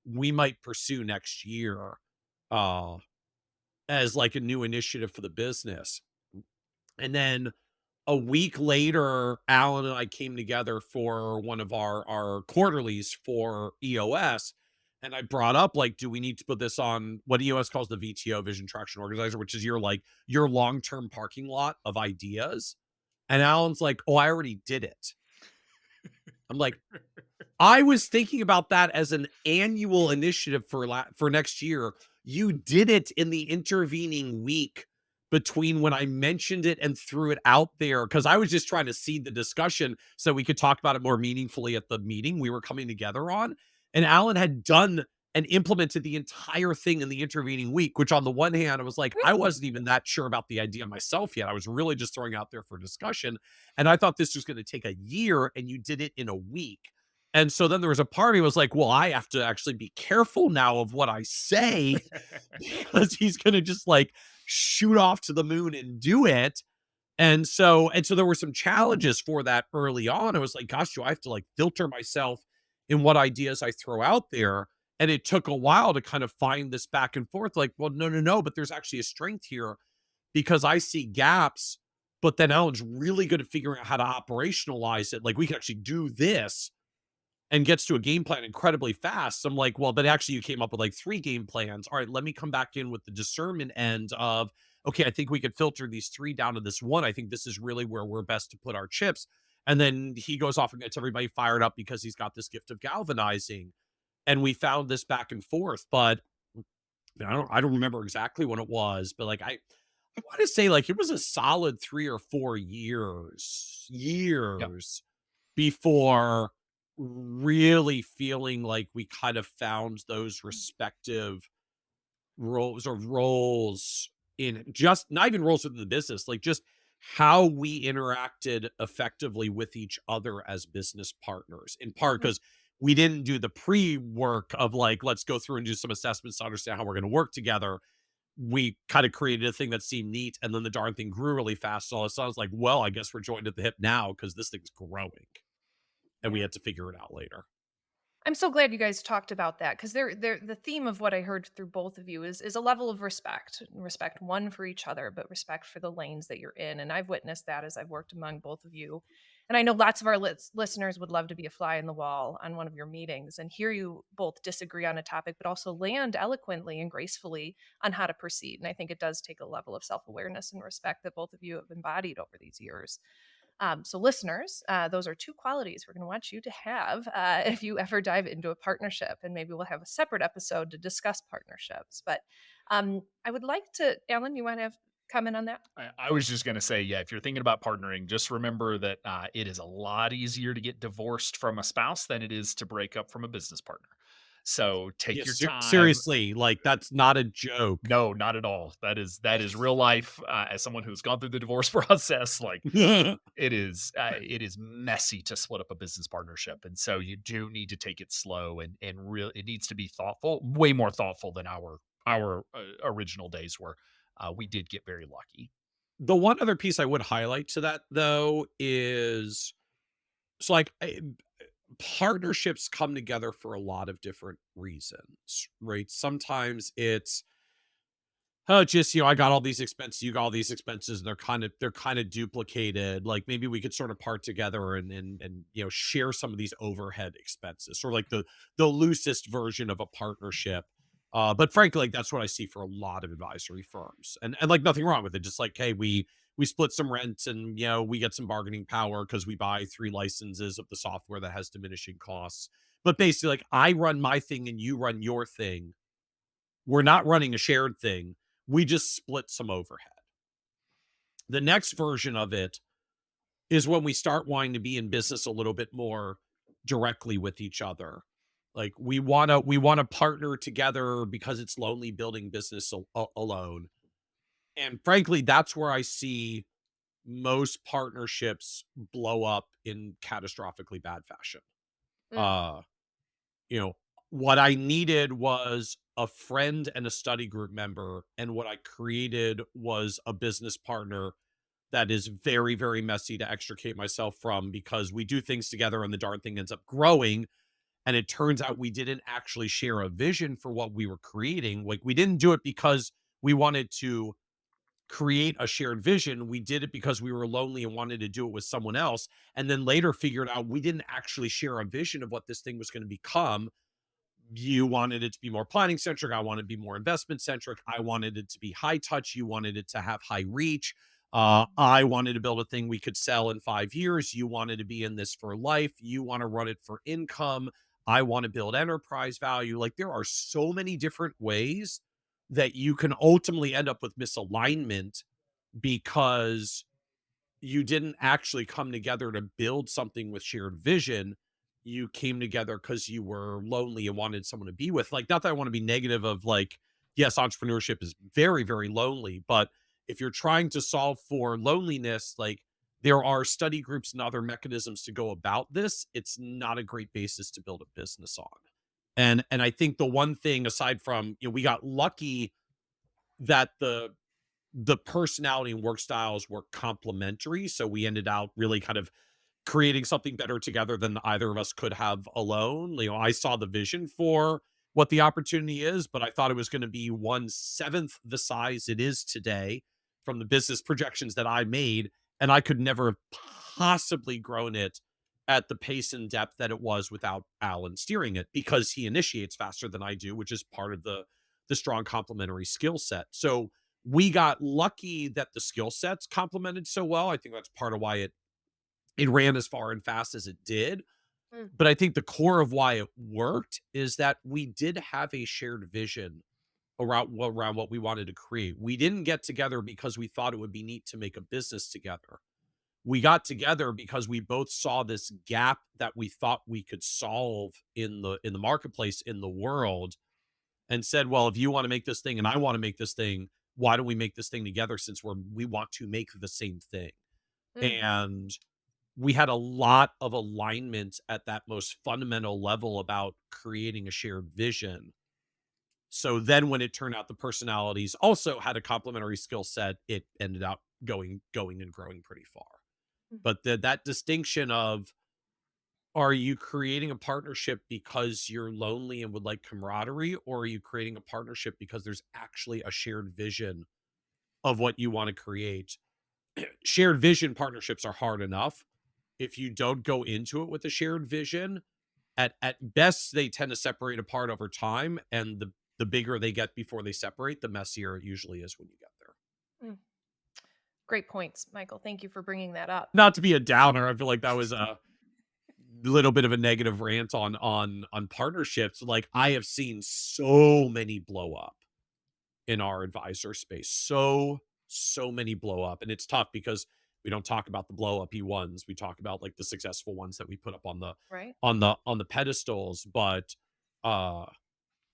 we might pursue next year uh as like a new initiative for the business. And then a week later, Alan and I came together for one of our quarterlies for EOS. And I brought up, like, do we need to put this on what EOS calls the VTO, Vision Traction Organizer, which is your long-term parking lot of ideas. And Alan's like, oh, I already did it. I'm like, I was thinking about that as an annual initiative for next year. You did it in the intervening week between when I mentioned it and threw it out there because I was just trying to seed the discussion so we could talk about it more meaningfully at the meeting we were coming together on. And Alan had done and implemented the entire thing in the intervening week, which on the one hand, I was like, I Really? wasn't even that sure about the idea myself yet. I was really just throwing out there for discussion. And I thought this was going to take a year and you did it in a week. And so then there was a part of me was like, well, I have to actually be careful now of what I say because he's going to just like shoot off to the moon and do it. And so there were some challenges for that early on. I was like, gosh, do I have to like filter myself in what ideas I throw out there? And it took a while to kind of find this back and forth, like, well, no, no, no, but there's actually a strength here because I see gaps, but then Alan's really good at figuring out how to operationalize it. Like we can actually do this and gets to a game plan incredibly fast. So I'm like, well, but actually you came up with like 3 game plans. All right, let me come back in with the discernment end of, okay, I think we could filter these 3 down to this one. I think this is really where we're best to put our chips. And then he goes off and gets everybody fired up because he's got this gift of galvanizing. And we found this back and forth, but I don't remember exactly when it was, but like I want to say like it was a solid 3 or 4 Yep. years before really feeling like we kind of found those respective roles in just not even roles within the business, like just how we interacted effectively with each other as business partners, in part Mm, because we didn't do the pre-work of like, let's go through and do some assessments to understand how we're going to work together. We kind of created a thing that seemed neat, and then the darn thing grew really fast. So all of a sudden, I was like, well, I guess we're joined at the hip now because this thing's growing and we yeah. had to figure it out later. I'm so glad you guys talked about that because they're the theme of what I heard through both of you is a level of respect one for each other, but respect for the lanes that you're in. And I've witnessed that as I've worked among both of you. And I know lots of our listeners would love to be a fly in the wall on one of your meetings and hear you both disagree on a topic, but also land eloquently and gracefully on how to proceed. And I think it does take a level of self awareness and respect that both of you have embodied over these years. So, listeners, those are 2 qualities we're going to want you to have if you ever dive into a partnership. And maybe we'll have a separate episode to discuss partnerships. But I would like to, Alan, you want to have comment on that? I was just going to say, yeah, if you're thinking about partnering, just remember that it is a lot easier to get divorced from a spouse than it is to break up from a business partner. So take Yeah, your time. seriously, like, that's not a joke. No, not at all. That is real life. As someone who's gone through the divorce process, like it is messy to split up a business partnership, and so you do need to take it slow and real. It needs to be thoughtful, way more thoughtful than our original days were. We did get very lucky. The one other piece I would highlight to that, though, is so, like, partnerships come together for a lot of different reasons, right? Sometimes it's, "Oh, just, I got all these expenses, you got all these expenses, and they're kinda duplicated, like, maybe we could sort of part together and share some of these overhead expenses," sort of like the loosest version of a partnership, but frankly, like, that's what I see for a lot of advisory firms, and, like, nothing wrong with it, just like, "Hey, we split some rent and we get some bargaining power because we buy 3 licenses of the software that has diminishing costs," but basically, like, I run my thing and you run your thing. We're not running a shared thing. We just split some overhead. The next version of it is when we start wanting to be in business a little bit more directly with each other. Like we want to partner together because it's lonely building business alone. And frankly, that's where I see most partnerships blow up in catastrophically bad fashion. Mm, Uh you know, what I needed was a friend and a study group member, and what I created was a business partner that is very, very messy to extricate myself from because we do things together and the darn thing ends up growing. And it turns out we didn't actually share a vision for what we were creating. Like, we didn't do it because we wanted to create a shared vision. We did it because we were lonely and wanted to do it with someone else. And then later figured out we didn't actually share a vision of what this thing was going to become. You wanted it to be more planning centric. I wanted to be more investment centric. I wanted it to be high touch. You wanted it to have high reach. I wanted to build a thing we could sell in 5 years. You wanted to be in this for life. You want to run it for income. I want to build enterprise value. Like, there are so many different ways that you can ultimately end up with misalignment because you didn't actually come together to build something with shared vision. you came together because you were lonely and wanted someone to be with. Like, not that I want to be negative of like, yes, entrepreneurship is very, very lonely, but if you're trying to solve for loneliness, like there are study groups and other mechanisms to go about this. It's not a great basis to build a business on. And I think the one thing aside from, we got lucky that the personality and work styles were complementary. So we ended out really kind of creating something better together than either of us could have alone. I saw the vision for what the opportunity is, but I thought it was going to be 1/7 the size it is today from the business projections that I made. And I could never have possibly grown it at the pace and depth that it was without Alan steering it because he initiates faster than I do, which is part of the strong complementary skill set. So we got lucky that the skill sets complemented so well. I think that's part of why it ran as far and fast as it did. Mm. But I think the core of why it worked is that we did have a shared vision around what we wanted to create. We didn't get together because we thought it would be neat to make a business together. We got together because we both saw this gap that we thought we could solve in the marketplace, in the world, and said, well, if you want to make this thing and I want to make this thing, why don't we make this thing together since we want to make the same thing? Mm. And we had a lot of alignment at that most fundamental level about creating a shared vision. So then when it turned out the personalities also had a complementary skill set, it ended up going and growing pretty far. Mm. But that distinction of, are you creating a partnership because you're lonely and would like camaraderie, or are you creating a partnership because there's actually a shared vision of what you want to create? Shared vision partnerships are hard enough. If you don't go into it with a shared vision, at best they tend to separate apart over time, and the bigger they get before they separate, the messier it usually is when you get there. Mm. Great points, Michael. Thank you for bringing that up. Not to be a downer, I feel like that was a little bit of a negative rant on partnerships. Like, I have seen so many blow up in our advisor space. So many blow up. And it's tough because we don't talk about the blow up ones. We talk about like the successful ones that we put up on the Right? pedestals. But uh,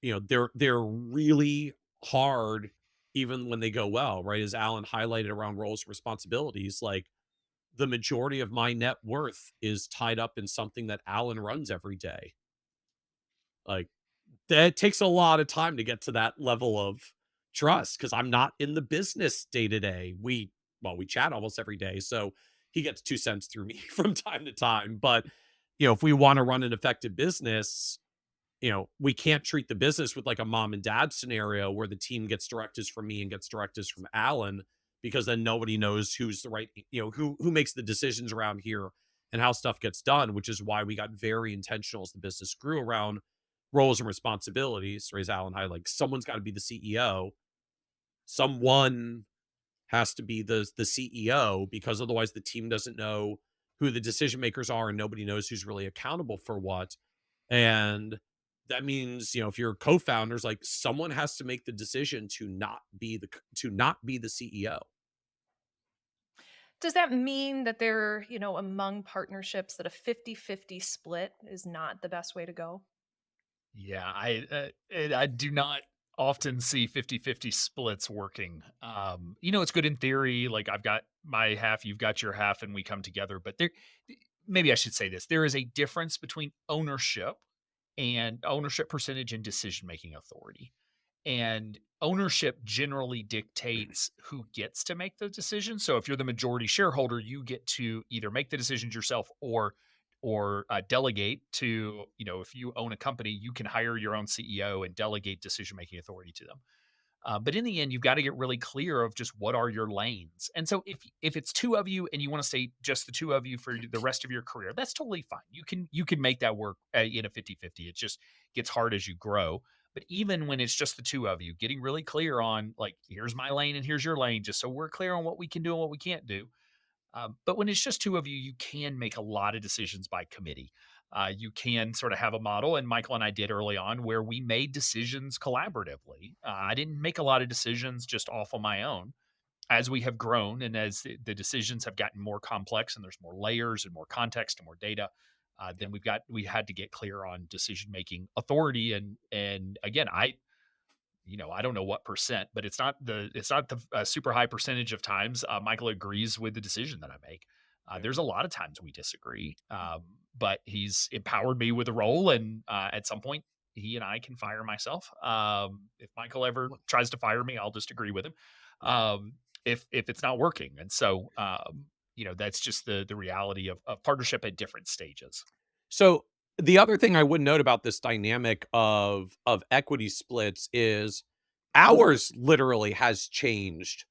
they're really hard even when they go well, right? As Alan highlighted around roles and responsibilities, like the majority of my net worth is tied up in something that Alan runs every day. Like, that takes a lot of time to get to that level of trust because I'm not in the business day to day. We chat almost every day, so he gets 2 cents through me from time to time. But if we want to run an effective business, we can't treat the business with like a mom and dad scenario where the team gets directives from me and gets directives from Alan, because then nobody knows who's the right, who makes the decisions around here and how stuff gets done, which is why we got very intentional as the business grew around roles and responsibilities. Or as Alan highlighted, like someone's got to be the CEO. Someone has to be the CEO, because otherwise the team doesn't know who the decision makers are and nobody knows who's really accountable for what. And that means, if you're co-founders, like someone has to make the decision to not be the CEO. Does that mean that among partnerships that a 50-50 split is not the best way to go? Yeah, I do not often see 50-50 splits working. It's good in theory, like I've got my half, you've got your half, and we come together. But maybe I should say this: there is a difference between ownership percentage and decision making authority. And ownership generally dictates who gets to make the decision. So if you're the majority shareholder, you get to either make the decisions yourself or delegate to, if you own a company, you can hire your own CEO and delegate decision making authority to them. But in the end, you've got to get really clear of just what are your lanes. And so if it's two of you and you want to stay just the two of you for the rest of your career, that's totally fine. You can make that work in a 50-50. It just gets hard as you grow. But even when it's just the two of you, getting really clear on like, here's my lane and here's your lane, just so we're clear on what we can do and what we can't do. But when it's just two of you, you can make a lot of decisions by committee. You can sort of have a model, and Michael and I did early on, where we made decisions collaboratively. I didn't make a lot of decisions just off on my own. As we have grown and as the decisions have gotten more complex and there's more layers and more context and more data, then we had to get clear on decision making authority. And again, I don't know what percent, but it's not the super high percentage of times Michael agrees with the decision that I make. Yeah. There's a lot of times we disagree, but he's empowered me with a role, and at some point, he and I can fire myself. If Michael ever tries to fire me, I'll just agree with him. Um, if it's not working, and so that's just the reality of partnership at different stages. So the other thing I would note about this dynamic of equity splits is ours literally has changed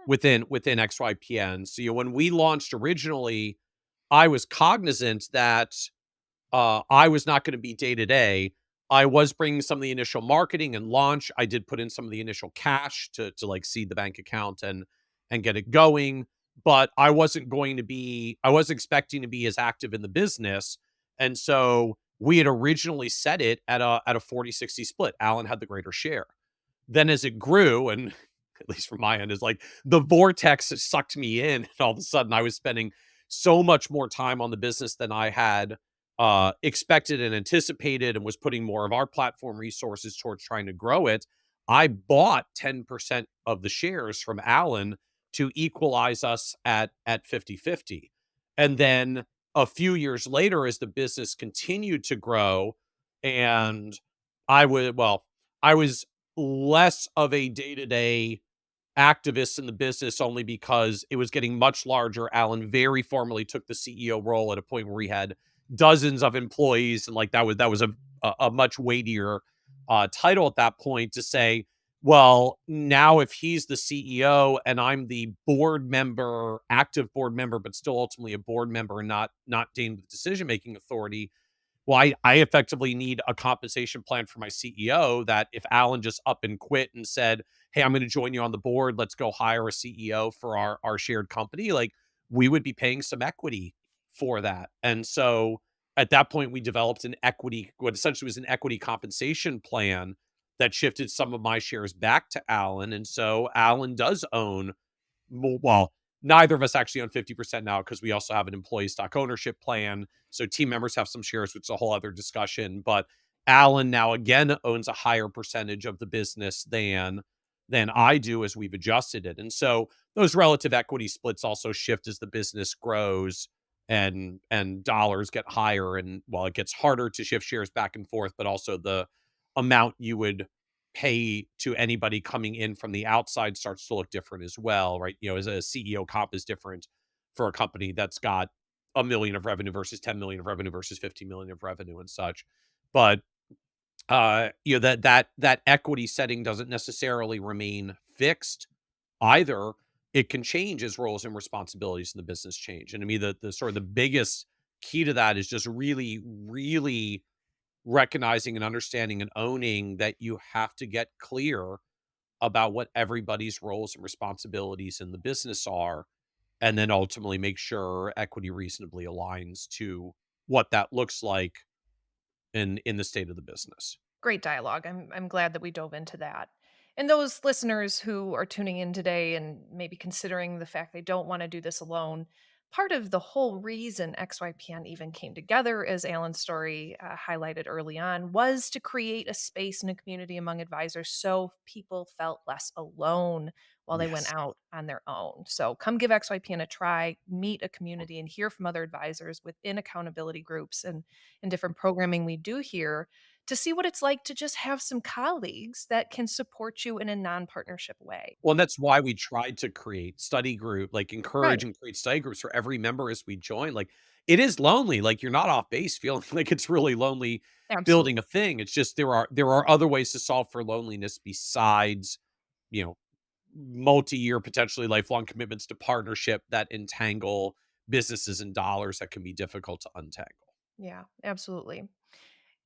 within XYPN. So when we launched originally, I was cognizant that I was not going to be day to day. I was bringing some of the initial marketing and launch. I did put in some of the initial cash to like seed the bank account and get it going. But I wasn't going to be. I was expecting to be as active in the business, and so we had originally set it at a 40-60 split. Alan had the greater share. Then as it grew, and at least from my end, is like the vortex that sucked me in, and all of a sudden I was spending so much more time on the business than I had expected and anticipated, and was putting more of our platform resources towards trying to grow it. I bought 10% of the shares from Alan to equalize us at 50-50. And then a few years later, as the business continued to grow, and I was less of a day-to-day activist in the business only because it was getting much larger. Alan very formally took the CEO role at a point where he had dozens of employees, and like that was a much weightier title at that point to say, well, now if he's the CEO and I'm the board member, active board member, but still ultimately a board member and not deemed with decision making authority, well, I effectively need a compensation plan for my CEO that if Alan just up and quit and said, "Hey, I'm going to join you on the board. Let's go hire a CEO for our shared company," like we would be paying some equity for that. And so at that point, we developed what essentially was an equity compensation plan that shifted some of my shares back to Alan. And so Alan does own well, neither of us actually own 50% now because we also have an employee stock ownership plan. So team members have some shares, which is a whole other discussion. But Alan now again owns a higher percentage of the business than I do as we've adjusted it. And so those relative equity splits also shift as the business grows and dollars get higher. And while it gets harder to shift shares back and forth, but also the amount you would pay to anybody coming in from the outside starts to look different as well, right? As a CEO comp is different for a company that's got a million of revenue versus 10 million of revenue versus 50 million of revenue and such. But that equity setting doesn't necessarily remain fixed either. It can change as roles and responsibilities in the business change. And to me, the sort of the biggest key to that is just really, really recognizing and understanding and owning that you have to get clear about what everybody's roles and responsibilities in the business are, and then ultimately make sure equity reasonably aligns to what that looks like in the state of the business. Great dialogue. I'm glad that we dove into that. And those listeners who are tuning in today and maybe considering the fact they don't want to do this alone, part of the whole reason XYPN even came together, as Alan's story highlighted early on, was to create a space and a community among advisors so people felt less alone while they went Yes. out on their own. So come give XYPN a try, meet a community, and hear from other advisors within accountability groups and different programming we do here to see what it's like to just have some colleagues that can support you in a non-partnership way. Well, and that's why we tried to create study group, like Right. encourage and create study groups for every member as we join. Like it is lonely. Like you're not off base feeling like it's really lonely building Absolutely. a thing. It's just there are other ways to solve for loneliness besides, you know, multi-year, potentially lifelong commitments to partnership that entangle businesses and dollars that can be difficult to untangle. Yeah, absolutely.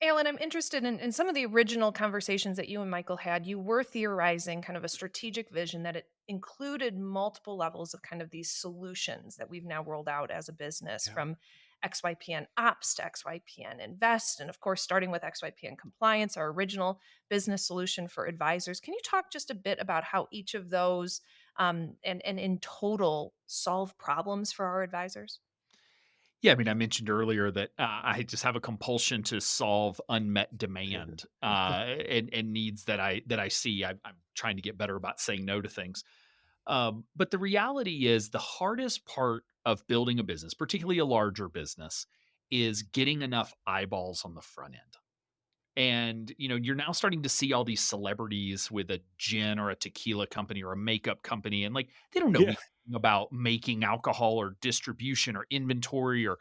Alan, I'm interested in some of the original conversations that you and Michael had. You were theorizing kind of a strategic vision that it included multiple levels of kind of these solutions that we've now rolled out as a business Yeah. from XYPN Ops to XYPN Invest. And of course, starting with XYPN Compliance, our original business solution for advisors. Can you talk just a bit about how each of those and in total solve problems for our advisors? Yeah, I mean, I mentioned earlier that I just have a compulsion to solve unmet demand and needs that I see. I'm trying to get better about saying no to things. But the reality is, the hardest part of building a business, particularly a larger business, is getting enough eyeballs on the front end. And, you're now starting to see all these celebrities with a gin or a tequila company or a makeup company, and like they don't know Yeah. anything about making alcohol or distribution or inventory or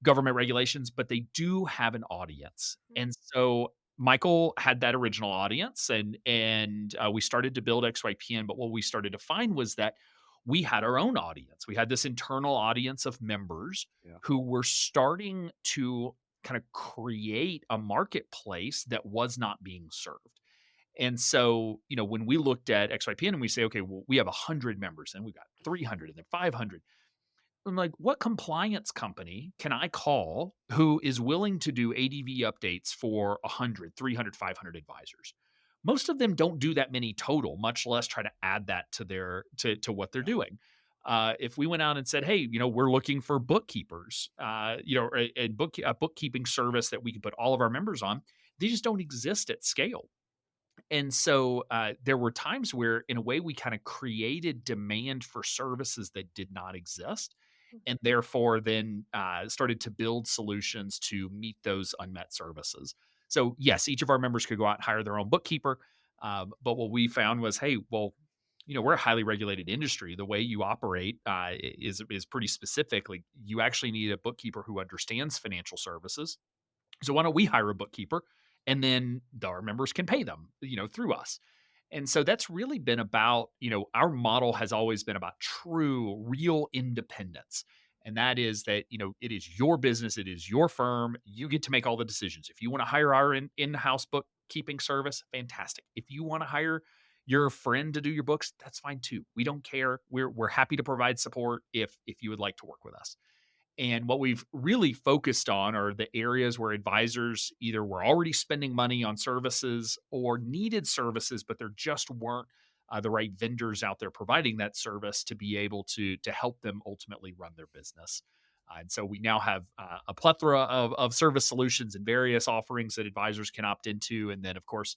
government regulations, but they do have an audience. And so Michael had that original audience, and we started to build XYPN. But what we started to find was that we had our own audience. We had this internal audience of members Yeah. who were starting to kind of create a marketplace that was not being served. And so, when we looked at XYPN and we say, okay, well, we have 100 members and we got 300 and then 500. I'm like, what compliance company can I call who is willing to do ADV updates for 100, 300, 500 advisors? Most of them don't do that many total, much less try to add that to to what they're doing. If we went out and said, "Hey, we're looking for bookkeepers, a bookkeeping service that we can put all of our members on," they just don't exist at scale. And so there were times where, in a way, we kind of created demand for services that did not exist, and therefore then started to build solutions to meet those unmet services. So, yes, each of our members could go out and hire their own bookkeeper. But what we found was, hey, well, we're a highly regulated industry. The way you operate is pretty specific. Like, you actually need a bookkeeper who understands financial services, so why don't we hire a bookkeeper, and then our members can pay them, through us. And so that's really been about, our model has always been about true, real independence. And that is that, it is your business, it is your firm. You get to make all the decisions. If you want to hire our in-house bookkeeping service, fantastic. If you want to hire your friend to do your books, that's fine too. We don't care. We're happy to provide support if you would like to work with us. And what we've really focused on are the areas where advisors either were already spending money on services or needed services, but there just weren't the right vendors out there providing that service to be able to help them ultimately run their business. And so we now have a plethora of service solutions and various offerings that advisors can opt into. And then, of course,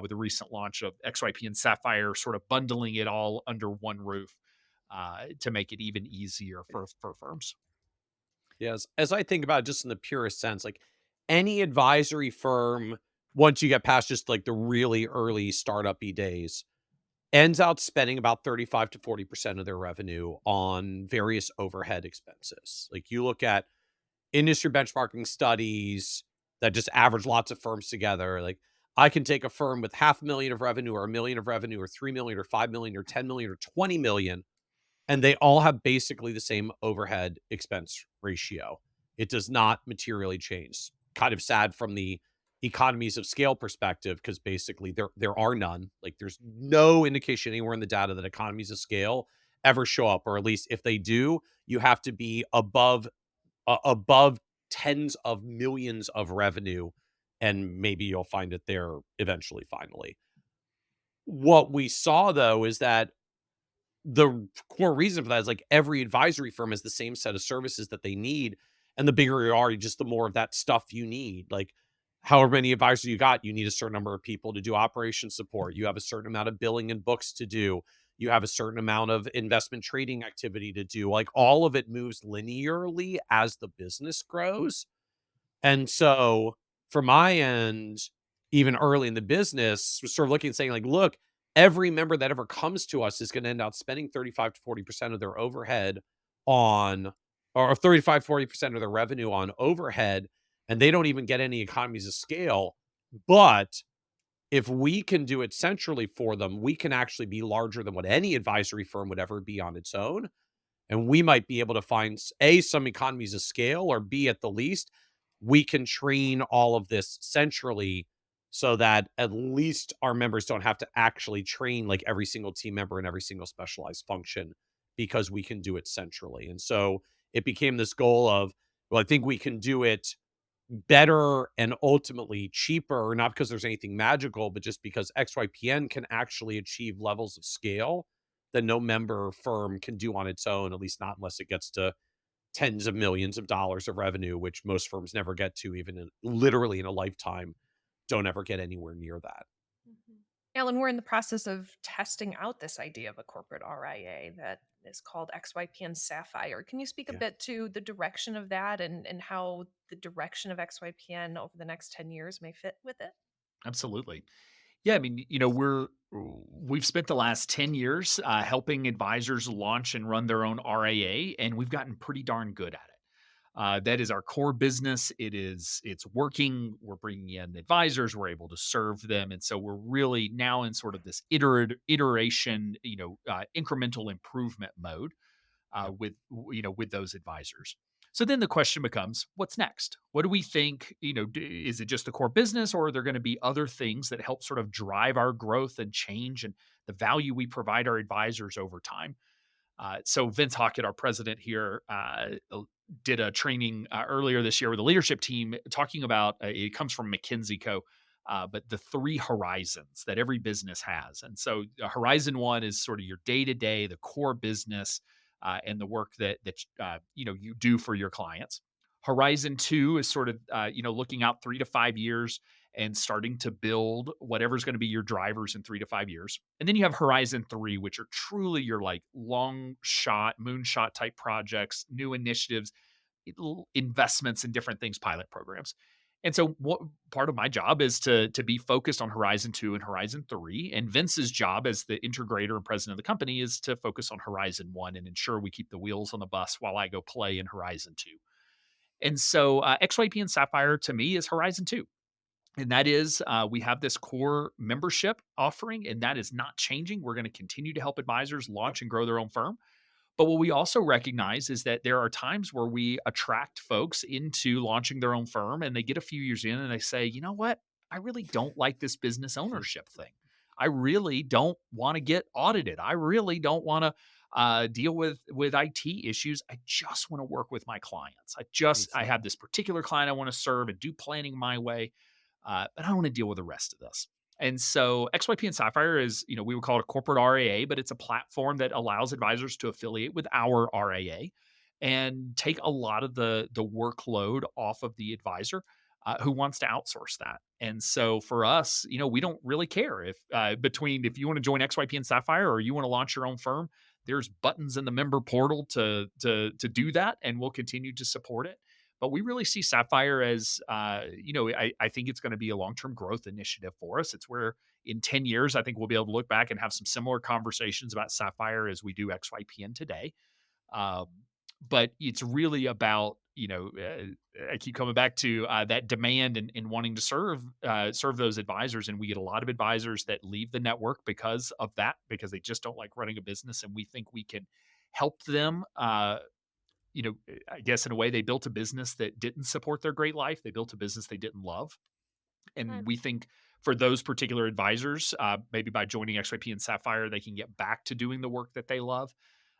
with the recent launch of XYPN Sapphire, sort of bundling it all under one roof to make it even easier for firms. Yes. As I think about it just in the purest sense, like any advisory firm, once you get past just like the really early startup-y days, ends out spending about 35 to 40% of their revenue on various overhead expenses. Like you look at industry benchmarking studies that just average lots of firms together. Like I can take a firm with 500,000 of revenue or 1 million of revenue or 3 million or 5 million or 10 million or 20 million, and they all have basically the same overhead expense ratio. It does not materially change. Kind of sad from the economies of scale perspective because basically there are none. Like there's no indication anywhere in the data that economies of scale ever show up, or at least if they do, you have to be above tens of millions of revenue, and maybe you'll find it there eventually. Finally, what we saw though is that the core reason for that is like every advisory firm has the same set of services that they need. And the bigger you are, just the more of that stuff you need. Like however many advisors you got, you need a certain number of people to do operation support. You have a certain amount of billing and books to do. You have a certain amount of investment trading activity to do. Like all of it moves linearly as the business grows. And so from my end, even early in the business, was sort of looking and saying, like, look, every member that ever comes to us is going to end up spending 35 to 40% of their overhead on, or 35, 40% of their revenue on overhead. And they don't even get any economies of scale. But if we can do it centrally for them, we can actually be larger than what any advisory firm would ever be on its own. And we might be able to find A, some economies of scale, or B, at the least, we can train all of this centrally so that at least our members don't have to actually train like every single team member in every single specialized function because we can do it centrally. And so it became this goal of, well, I think we can do it better and ultimately cheaper, not because there's anything magical, but just because XYPN can actually achieve levels of scale that no member firm can do on its own, at least not unless it gets to tens of millions of dollars of revenue, which most firms never get to, even in literally in a lifetime, don't ever get anywhere near that. Mhm. Alan, we're in the process of testing out this idea of a corporate RIA that is called XYPN Sapphire. Can you speak a Yeah. bit to the direction of that and how the direction of XYPN over the next 10 years may fit with it? Absolutely. Yeah, I mean, we've spent the last 10 years helping advisors launch and run their own RAA, and we've gotten pretty darn good at it. That is our core business. It's working. We're bringing in advisors. We're able to serve them, and so we're really now in sort of this iteration, incremental improvement mode Yep. with those advisors. So then the question becomes, what's next? What do we think? Is it just the core business, or are there going to be other things that help sort of drive our growth and change and the value we provide our advisors over time? So Vince Hockett, our president here, did a training earlier this year with the leadership team talking about it comes from McKinsey Co. But the three horizons that every business has. And so horizon one is sort of your day to day, the core business, and the work that you do for your clients. Horizon two is sort of looking out 3 to 5 years and starting to build whatever's going to be your drivers in 3 to 5 years. And then you have Horizon 3, which are truly your like long shot, moonshot type projects, new initiatives, investments in different things, pilot programs. And so what part of my job is to be focused on Horizon 2 and Horizon 3. And Vince's job as the integrator and president of the company is to focus on Horizon 1 and ensure we keep the wheels on the bus while I go play in Horizon 2. And so XYPN Sapphire to me is Horizon 2. And that is, we have this core membership offering, and that is not changing. We're going to continue to help advisors Yep. launch and grow their own firm. But what we also recognize is that there are times where we attract folks into launching their own firm and they get a few years in and they say, you know what? I really don't like this business ownership thing. I really don't want to get audited. I really don't want to deal with IT issues. I just want to work with my clients. I have Exactly. this particular client I want to serve and do planning my way, but I don't want to deal with the rest of this. And so XYP and Sapphire is, we would call it a corporate RAA, but it's a platform that allows advisors to affiliate with our RAA and take a lot of the workload off of the advisor who wants to outsource that. And so for us, we don't really care if if you want to join XYP and Sapphire or you want to launch your own firm, there's buttons in the member portal to do that, and we'll continue to support it. But we really see Sapphire as, I think it's going to be a long term growth initiative for us. It's where in 10 years, I think we'll be able to look back and have some similar conversations about Sapphire as we do XYPN today. Um, but it's really about, I keep coming back to that demand and wanting to serve those advisors. And we get a lot of advisors that leave the network because of that, because they just don't like running a business. And we think we can help them I guess in a way they built a business that didn't support their great life. They built a business they didn't love. And Mm. we think for those particular advisors, maybe by joining XYP and Sapphire, they can get back to doing the work that they love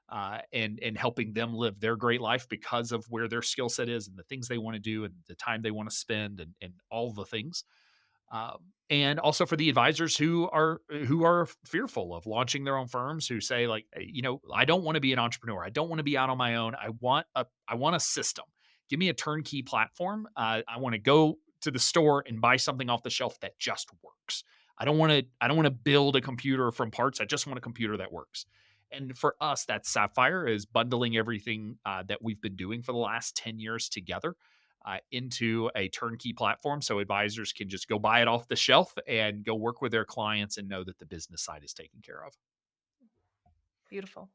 and helping them live their great life because of where their skill set is and the things they want to do and the time they want to spend and all the things. And also for the advisors who are fearful of launching their own firms, who say like, I don't want to be an entrepreneur. I don't want to be out on my own. I want a system. Give me a turnkey platform. I want to go to the store and buy something off the shelf that just works. I don't want to build a computer from parts. I just want a computer that works. And for us, that Sapphire is bundling everything that we've been doing for the last 10 years together into a turnkey platform so advisors can just go buy it off the shelf and go work with their clients and know that the business side is taken care of. Beautiful.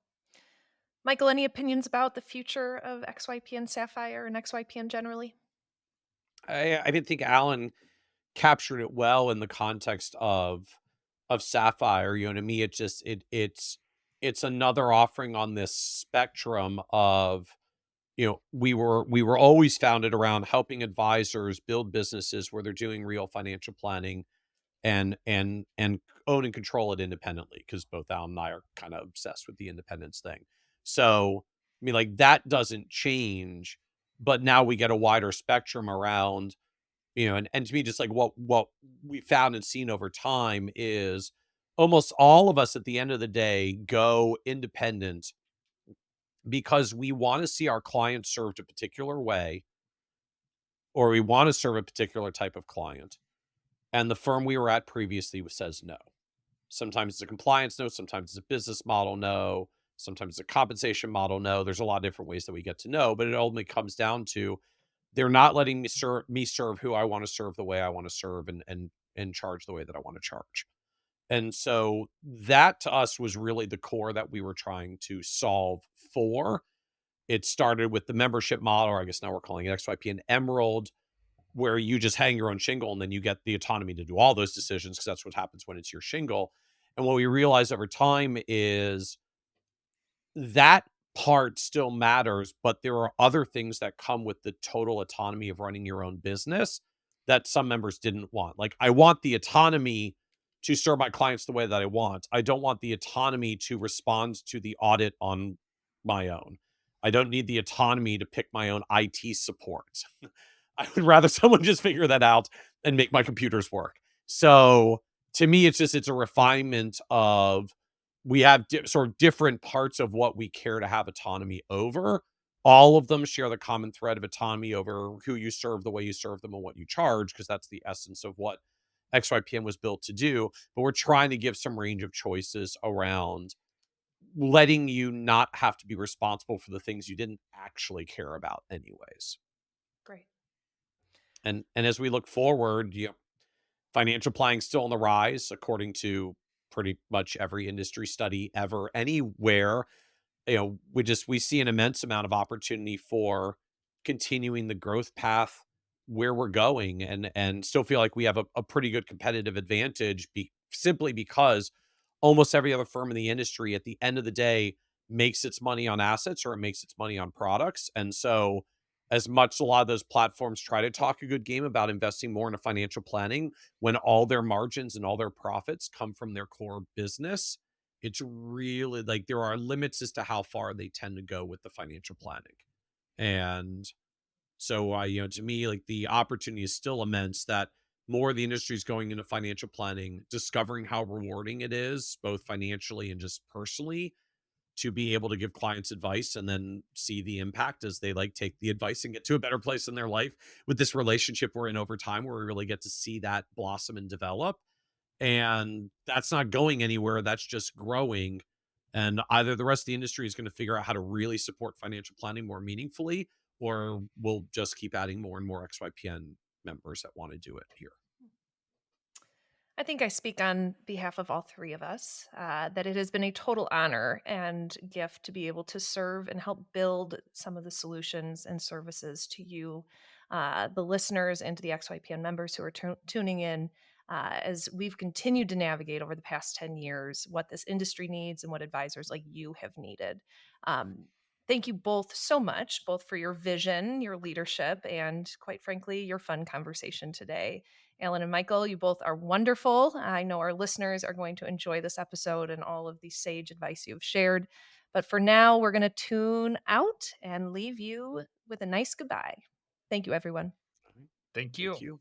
Michael, any opinions about the future of XYPN Sapphire and XYPN generally? I didn't think Alan captured it well in the context of Sapphire. To me, it's another offering on this spectrum of, we were always founded around helping advisors build businesses where they're doing real financial planning and own and control it independently, because both Alan and I are kind of obsessed with the independence thing. So, I mean, like, that doesn't change, but now we get a wider spectrum around, and to me, just like what we found and seen over time is almost all of us at the end of the day go independent because we want to see our clients served a particular way, or we want to serve a particular type of client. And the firm we were at previously says no. Sometimes it's a compliance no, sometimes it's a business model no, sometimes it's a compensation model no. There's a lot of different ways that we get to know, but it ultimately comes down to they're not letting me serve who I want to serve the way I want to serve and charge the way that I want to charge. And so that to us was really the core that we were trying to solve for. It started with the membership model, or I guess now we're calling it XYPN Emerald, where you just hang your own shingle and then you get the autonomy to do all those decisions because that's what happens when it's your shingle. And what we realize over time is that part still matters, but there are other things that come with the total autonomy of running your own business that some members didn't want. Like, I want the autonomy to serve my clients the way that I want. I don't want the autonomy to respond to the audit on my own. I don't need the autonomy to pick my own IT support. I would rather someone just figure that out and make my computers work. So to me, it's a refinement of we have sort of different parts of what we care to have autonomy over. All of them share the common thread of autonomy over who you serve, the way you serve them, and what you charge, because that's the essence of what XYPN was built to do. But we're trying to give some range of choices around letting you not have to be responsible for the things you didn't actually care about anyways. Great. And as we look forward, financial planning still on the rise, according to pretty much every industry study ever, anywhere. We see an immense amount of opportunity for continuing the growth path where we're going, and still feel like we have a pretty good competitive advantage simply because almost every other firm in the industry at the end of the day makes its money on assets or it makes its money on products. And so as much a lot of those platforms try to talk a good game about investing more into financial planning when all their margins and all their profits come from their core business, it's really like there are limits as to how far they tend to go with the financial planning. And so, to me, like the opportunity is still immense that more of the industry is going into financial planning, discovering how rewarding it is, both financially and just personally, to be able to give clients advice and then see the impact as they like take the advice and get to a better place in their life with this relationship we're in over time, where we really get to see that blossom and develop. And that's not going anywhere. That's just growing. And either the rest of the industry is going to figure out how to really support financial planning more meaningfully, or we'll just keep adding more and more XYPN members that want to do it here. I think I speak on behalf of all three of us that it has been a total honor and gift to be able to serve and help build some of the solutions and services to you, the listeners, and to the XYPN members who are tuning in as we've continued to navigate over the past 10 years what this industry needs and what advisors like you have needed. Um, Thank you both so much, both for your vision, your leadership, and quite frankly, your fun conversation today. Alan and Michael, you both are wonderful. I know our listeners are going to enjoy this episode and all of the sage advice you've shared. But for now, we're going to tune out and leave you with a nice goodbye. Thank you, everyone. Thank Thank you. you.